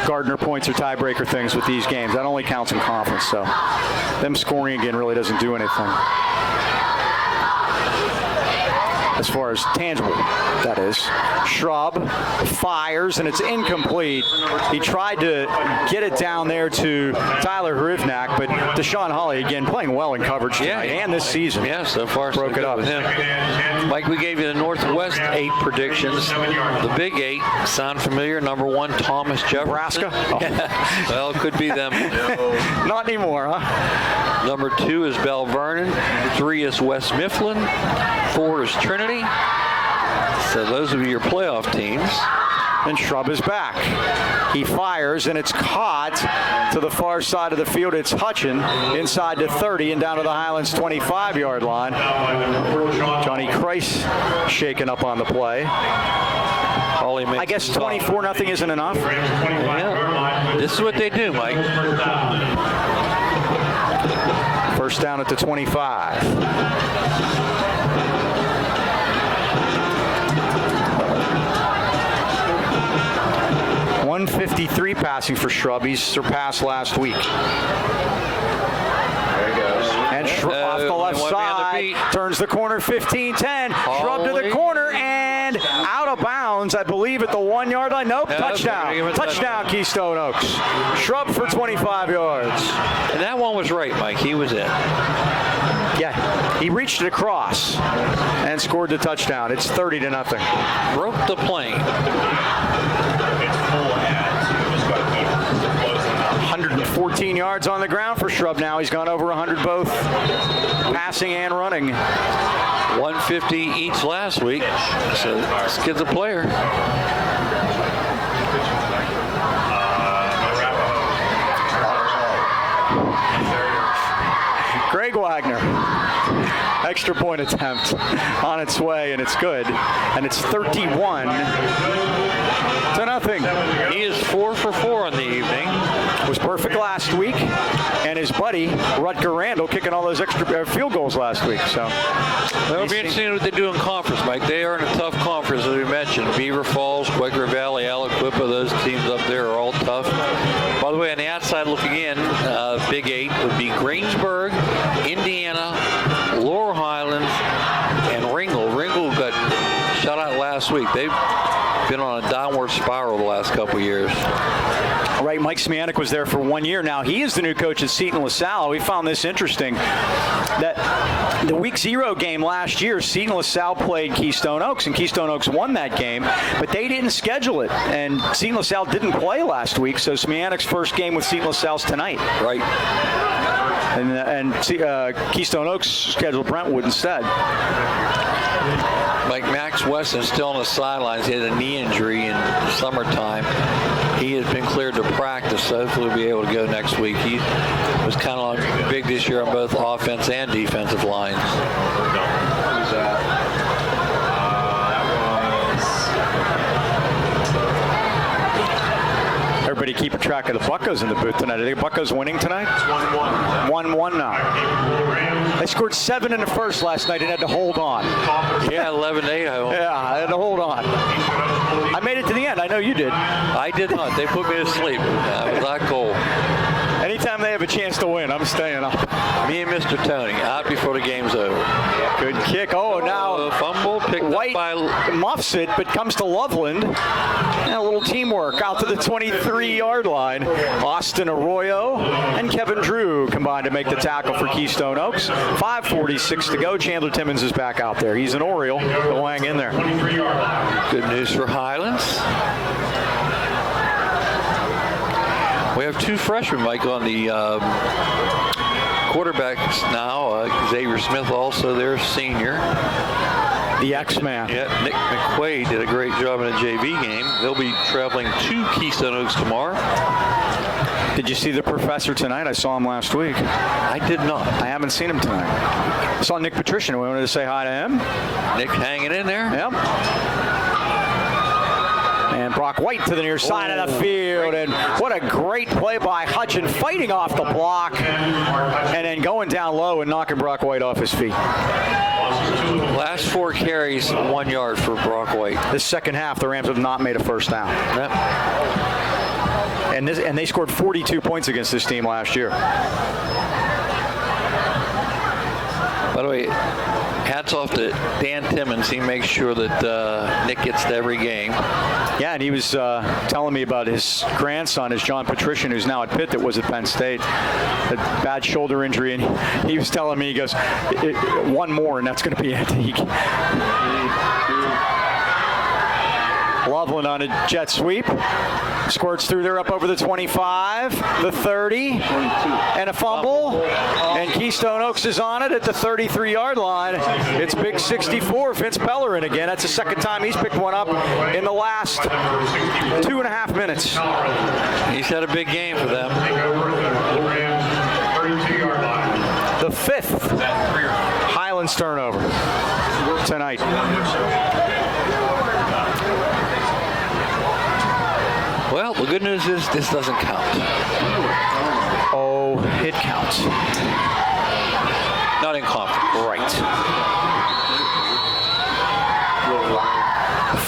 Gardner points or tiebreaker things with these games. That only counts in conference, so them scoring again really doesn't do anything. As far as tangible, that is. Shrub fires, and it's incomplete. He tried to get it down there to Tyler Hrivnak, but Deshaun Hawley, again, playing well in coverage tonight and this season. Yeah, so far broke so it up with him. Mike, we gave you the Northwest 8 predictions. The Big 8 sound familiar. Number 1, Thomas Jefferson. Nebraska? Oh. Well, it could be them. Not anymore, huh? Number 2 is Bell Vernon. 3 is West Mifflin. 4 is Trinity. So those are your playoff teams. And Shrub is back. He fires, and it's caught to the far side of the field. It's Hutchin inside to 30 and down to the Highlands 25-yard line. Johnny Christ shaken up on the play. I guess 24-0 isn't enough. Yeah. This is what they do, Mike. 1st down at the 25. 153 passing for Shrub. He's surpassed last week. There he goes. And off the left side, turns the corner, 15-10. Shrub to the corner and out of bounds, I believe, at the 1-yard line. Nope, touchdown. Touchdown, Keystone Oaks. Shrub for 25 yards. And that one was right, Mike. He was in. Yeah, he reached it across and scored the touchdown. It's 30-0. Broke the plane. 114 yards on the ground for Shrub now. He's gone over 100 both passing and running. 150 each last week. So this kid's a player. Greg Wagner. Extra point attempt on its way, and it's good. And it's 31-0. He is 4 for 4 on the evening. Was perfect last week, and his buddy Rutger Randall kicking all those extra field goals last week. So it'll be interesting what they do in conference, Mike. They are in a tough conference, as we mentioned. Beaver Falls, Quaker Valley, Aliquippa, those teams up there are all tough. By the way, on the outside looking in, Big 8 would be Greensburg, Indiana, Lower Highlands, and Ringgold. Ringgold got shut out last week. They've been on a downward spiral the last couple years. Right right. Mike Smianik was there for 1 year. Now, he is the new coach at Seton LaSalle. We found this interesting, that the week 0 game last year, Seton LaSalle played Keystone Oaks, and Keystone Oaks won that game, but they didn't schedule it, and Seton LaSalle didn't play last week, so Smianik's first game with Seton LaSalle's tonight. Right. And Keystone Oaks scheduled Brentwood instead. Like Max Weston's still on the sidelines. He had a knee injury in the summertime. He has been cleared to practice, so hopefully he'll be able to go next week. He was kind of big this year on both offense and defensive lines. Who's that? Everybody keeping track of the Buccos in the booth tonight. Are the Buccos winning tonight? It's 1-1. 1-1 now. They scored 7 in the first last night and had to hold on. Yeah, 11-8. Yeah, I had to hold on. I made it to the end. I know you did. I did not. They put me to sleep. It was that goal. Anytime they have a chance to win, I'm staying up. Me and Mr. Tony out before the game's over. Good kick. Oh, now Fumble picked White up by muffs it, but comes to Loveland. And a little teamwork out to the 23-yard line. Austin Arroyo and Kevin Drew combined to make the tackle for Keystone Oaks. 5:46 to go. Chandler Timmons is back out there. He's an Oriole. He'll hang in there. Good news for Highlands. We have 2 freshmen, Mike, on the quarterbacks now. Xavier Smith also their senior. The X-Man. Yeah, Nick McQuaid did a great job in a JV game. They'll be traveling to Keystone Oaks tomorrow. Did you see the professor tonight? I saw him last week. I did not. I haven't seen him tonight. I saw Nick Patrician. We wanted to say hi to him. Nick hanging in there. Yep. And Brock White to the near side of the field. And what a great play by Hutchin, fighting off the block and then going down low and knocking Brock White off his feet. Last 4 carries, 1 yard for Brock White. This second half, the Rams have not made a first down. Yep. And they scored 42 points against this team last year. By the way, hats off to Dan Timmons. He makes sure that Nick gets to every game. Yeah, and he was telling me about his grandson, is John Patrician, who's now at Pitt, that was at Penn State. A bad shoulder injury, and he was telling me, he goes, one more, and that's going to be it. Loveland on a jet sweep. Squirts through there up over the 25, the 30, and a fumble. And Keystone Oaks is on it at the 33-yard line. It's big 64, Vince Bellerin again. That's the second time he's picked one up in the last 2.5 minutes. He's had a big game for them. The 5th Highlands turnover tonight. Well, the good news is this doesn't count. Oh, it counts. Not in conference. Right.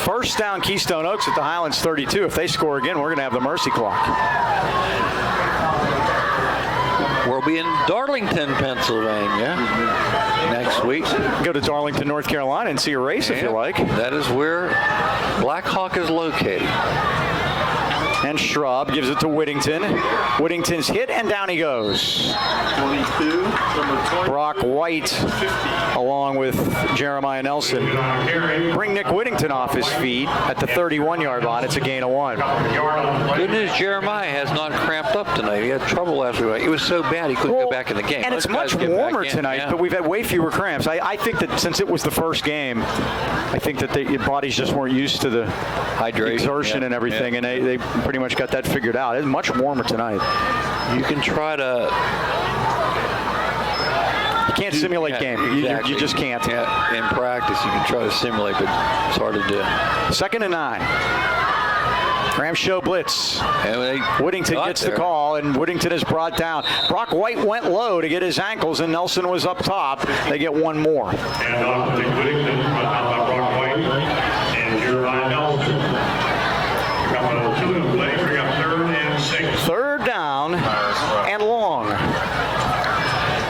First down, Keystone Oaks at the Highlands 32. If they score again, we're going to have the mercy clock. We'll be in Darlington, Pennsylvania next week. Go to Darlington, North Carolina and see a race if you like. That is where Black Hawk is located. And Shrub gives it to Whittington. Whittington's hit, and down he goes. 22, number 20. Brock White, along with Jeremiah Nelson, bring Nick Whittington off his feet at the 31-yard line. It's a gain of 1. Good news, Jeremiah has not cramped up tonight. He had trouble last week. It was so bad he couldn't go back in the game. And it's Those guys much get back warmer in, tonight, yeah. but we've had way fewer cramps. I think that since it was the first game, I think that your bodies just weren't used to the Hydration, exertion and everything, and they pretty much got that figured out. It's much warmer tonight. You can try to... You can't simulate game. Exactly. You just can't. Yeah, in practice, you can try to simulate, but it's hard to do. 2nd and 9. Rams show blitz. And Whittington gets the call, and Whittington is brought down. Brock White went low to get his ankles, and Nelson was up top. They get one more. And off to Whittington, Brock White, and Jeremiah Nelson. Coming on 2 in play, bring up 3rd and 6. 3rd down and long.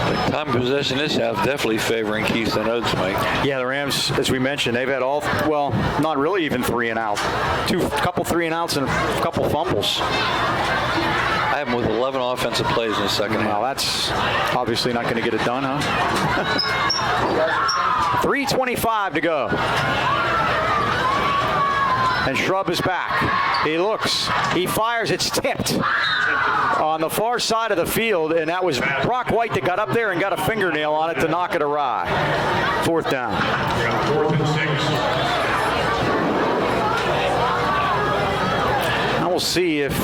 By the time scoring position this half definitely favoring Keystone Oaks, Mike. Yeah, the Rams, as we mentioned, they've had not really even 3 and out. Couple 3 and outs and a couple fumbles. I have them with 11 offensive plays in the second half. Well, that's obviously not going to get it done, huh? 3:25 to go. And Shrub is back. He looks. He fires. It's tipped on the far side of the field, and that was Brock White that got up there and got a fingernail on it to knock it awry. 4th down. 4th and 6. Now we'll see if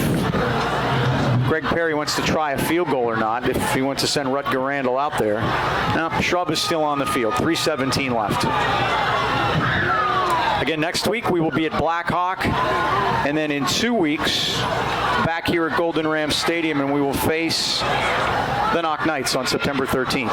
Greg Perry wants to try a field goal or not, if he wants to send Rutger Randall out there. Now, Shrub is still on the field. 3:17 left. Again, next week we will be at Black Hawk, and then in 2 weeks back here at Golden Rams Stadium, and we will face the Knock Knights on September 13th.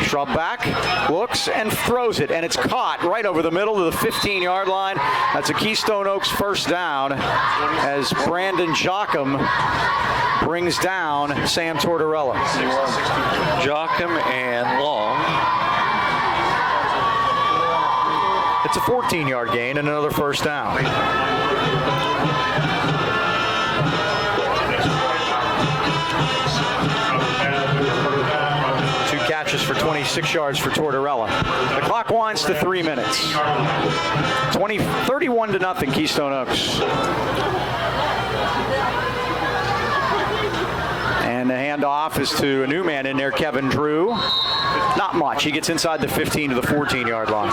Shrub back, looks, and throws it, and it's caught right over the middle of the 15-yard line. That's a Keystone Oaks first down as Brandon Jocham brings down Sam Tortorella. Jocham and Long. It's a 14-yard gain and another first down. Catches for 26 yards for Tortorella. The clock winds to 3 minutes. 31-0 Keystone Oaks. And the handoff is to a new man in there, Kevin Drew. Not much. He gets inside the 15 to the 14-yard line.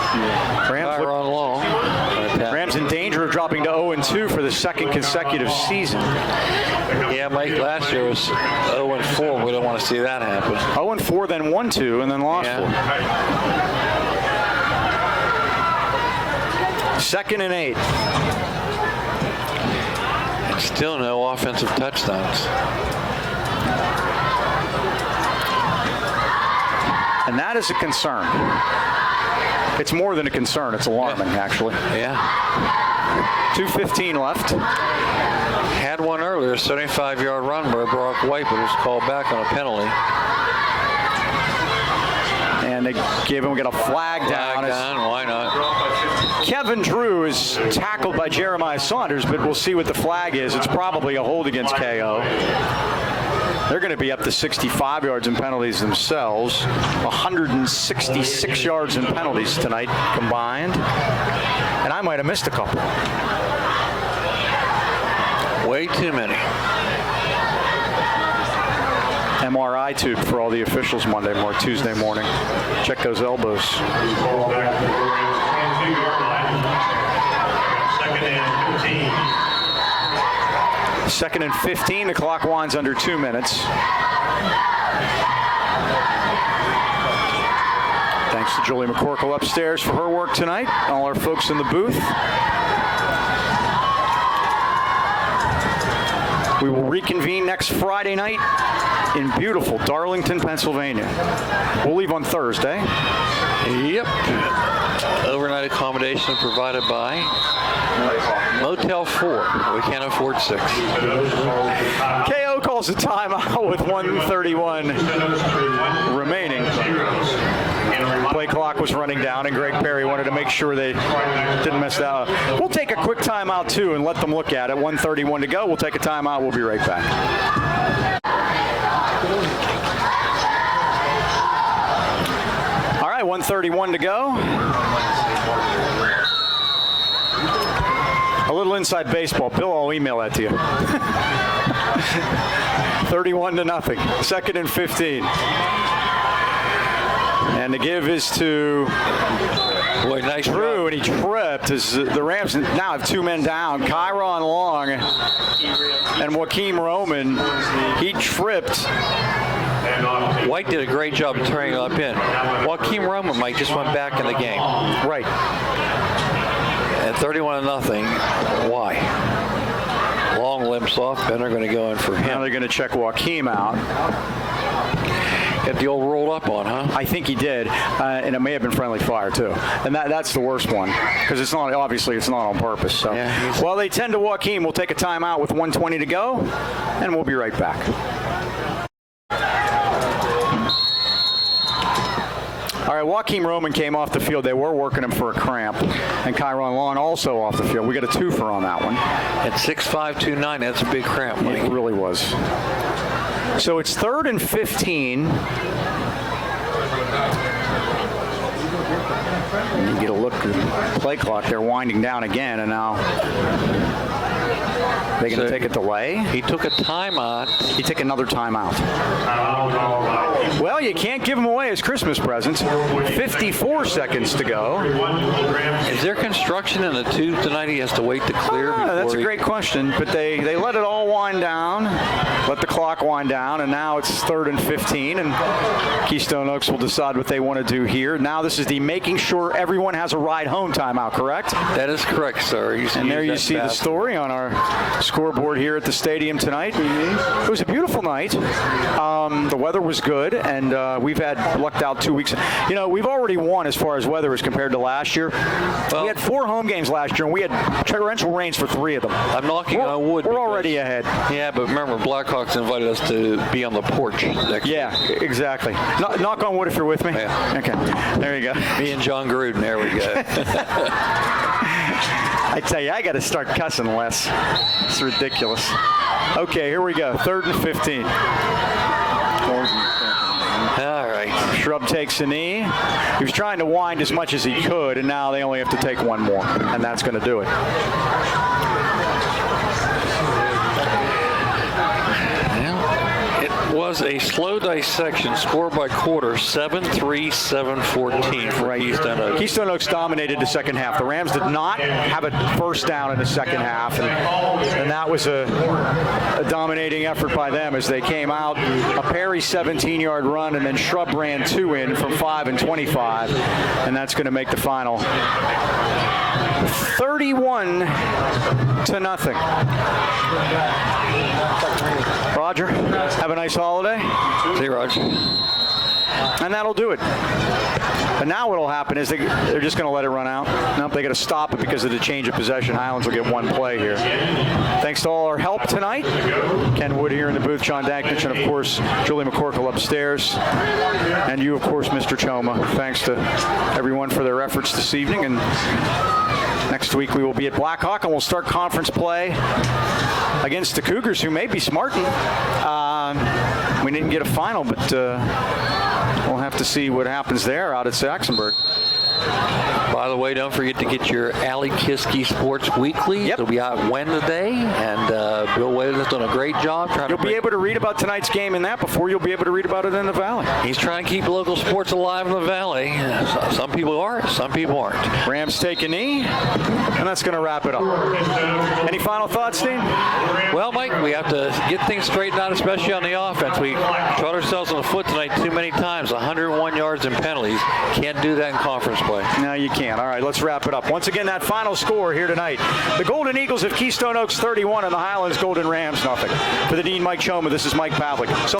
Rams in danger of dropping to 0-2 for the second consecutive season. Yeah, Mike, last year was 0-4. We don't want to see that happen. 0-4, then 1-2, and then lost 4. 2nd and 8. And still no offensive touchdowns. And that is a concern. It's more than a concern. It's alarming, actually. Yeah. 2:15 left. Had one earlier, a 75-yard run by Brock White, but it was called back on a penalty. And they got a flag down. Why not? Kevin Drew is tackled by Jeremiah Saunders, but we'll see what the flag is. It's probably a hold against KO. They're going to be up to 65 yards in penalties themselves. 166 yards in penalties tonight combined. And I might have missed a couple. Way too many. MRI tube for all the officials Tuesday morning. Check those elbows. Ball back to the Rams 22-yard line. 2nd and 15. 2nd and 15. The clock winds under 2 minutes. Thanks to Julie McCorkle upstairs for her work tonight. All our folks in the booth. We will reconvene next Friday night in beautiful Darlington, Pennsylvania. We'll leave on Thursday. Yep. Overnight accommodation provided by Motel 4. We can't afford 6. KO calls a timeout with 1:31 remaining. Play clock was running down, and Greg Perry wanted to make sure they didn't mess that up. We'll take a quick timeout, too, and let them look at it. 1:31 to go. We'll take a timeout. We'll be right back. All right, 1:31 to go. A little inside baseball. Bill, I'll email that to you. 31-0. 2nd and 15. And the give is to Drew, and he tripped. As the Rams now have 2 men down. Kyron Long and Joaquim Roman. He tripped. White did a great job of turning it up in. Joaquim Roman, Mike, just went back in the game. Right. At 31-0. Why? Long limps off. Then they're going to go in for him. Now they're going to check Joaquim out. Got the old rolled up on, huh? I think he did, and it may have been friendly fire too. And that's the worst one because it's not obviously it's not on purpose. So, Yeah, well, they tend to Joaquin. We'll take a timeout with 1:20 to go, and we'll be right back. All right, Joaquin Roman came off the field. They were working him for a cramp, and Kyron Lawn also off the field. We got a twofer on that one. At 6'5", 290, that's a big cramp, Mike. It really was. So it's 3rd and 15. And you get a look at the play clock. They're winding down again, and now they're going to take a delay. He took a timeout. He took another timeout. Well, you can't give them away as Christmas presents. 54 seconds to go. Is there construction in the tube tonight? He has to wait to clear before That's a great question, but they let it all wind down, let the clock wind down, and now it's 3rd and 15, and Keystone Oaks will decide what they want to do here. Now this is the making sure everyone has a ride home timeout, correct? That is correct, sir. And there you see the story on our scoreboard here at the stadium tonight. It was a beautiful night. The weather was good, and we've lucked out 2 weeks. You know, we've already won as far as weather is compared to last year. Well, we had 4 home games last year, and we had torrential rains for 3 of them. I'm knocking on wood. We're already ahead. Yeah, but remember, Blackhawks invited us to be on the porch next Yeah, exactly. Knock on wood if you're with me. Yeah. Okay, there you go. Me and John Gruden, there we go. I tell you, I got to start cussing less. It's ridiculous. Okay, here we go. 3rd and 15. All right. Shrub takes a knee. He was trying to wind as much as he could, and now they only have to take one more, and that's going to do it. It was a slow dissection, score by quarter, 7-3, 7-14 for Keystone Oaks. Keystone Oaks dominated the second half. The Rams did not have a first down in the second half, and that was a dominating effort by them as they came out. A Perry 17-yard run, and then Shrub ran 2 in from 5 and 25, and that's going to make the final 31-0. Roger, have a nice holiday. See you, Roger. And that'll do it. But now what will happen is they're just going to let it run out. Nope, they got to stop it because of the change of possession. Highlands will get one play here. Thanks to all our help tonight. Ken Wood here in the booth, John Danknich, and of course, Julie McCorkle upstairs. And you, of course, Mr. Choma. Thanks to everyone for their efforts this evening. And next week we will be at Blackhawk, and we'll start conference play against the Cougars, who may be smarting. We didn't get a final, but we'll have to see what happens there out at Saxonburg. By the way, don't forget to get your Ali Kiski Sports Weekly. Yep. It'll be out Wednesday, and Bill Wade has done a great job trying You'll to be able to read about tonight's game in that before you'll be able to read about it in the Valley. He's trying to keep local sports alive in the Valley. Some people are, some people aren't. Rams take a knee, and that's going to wrap it up. Any final thoughts, Dean? Well, Mike, we have to get things straightened out, especially on the offense. We shot ourselves on the foot tonight too many times, 101 yards and penalties. Can't do that in conference play. No, you can't. All right, let's wrap it up. Once again, that final score here tonight. The Golden Eagles of Keystone Oaks 31 and the Highlands Golden Rams nothing. For the Dean, Mike Choma, this is Mike Pavlik. So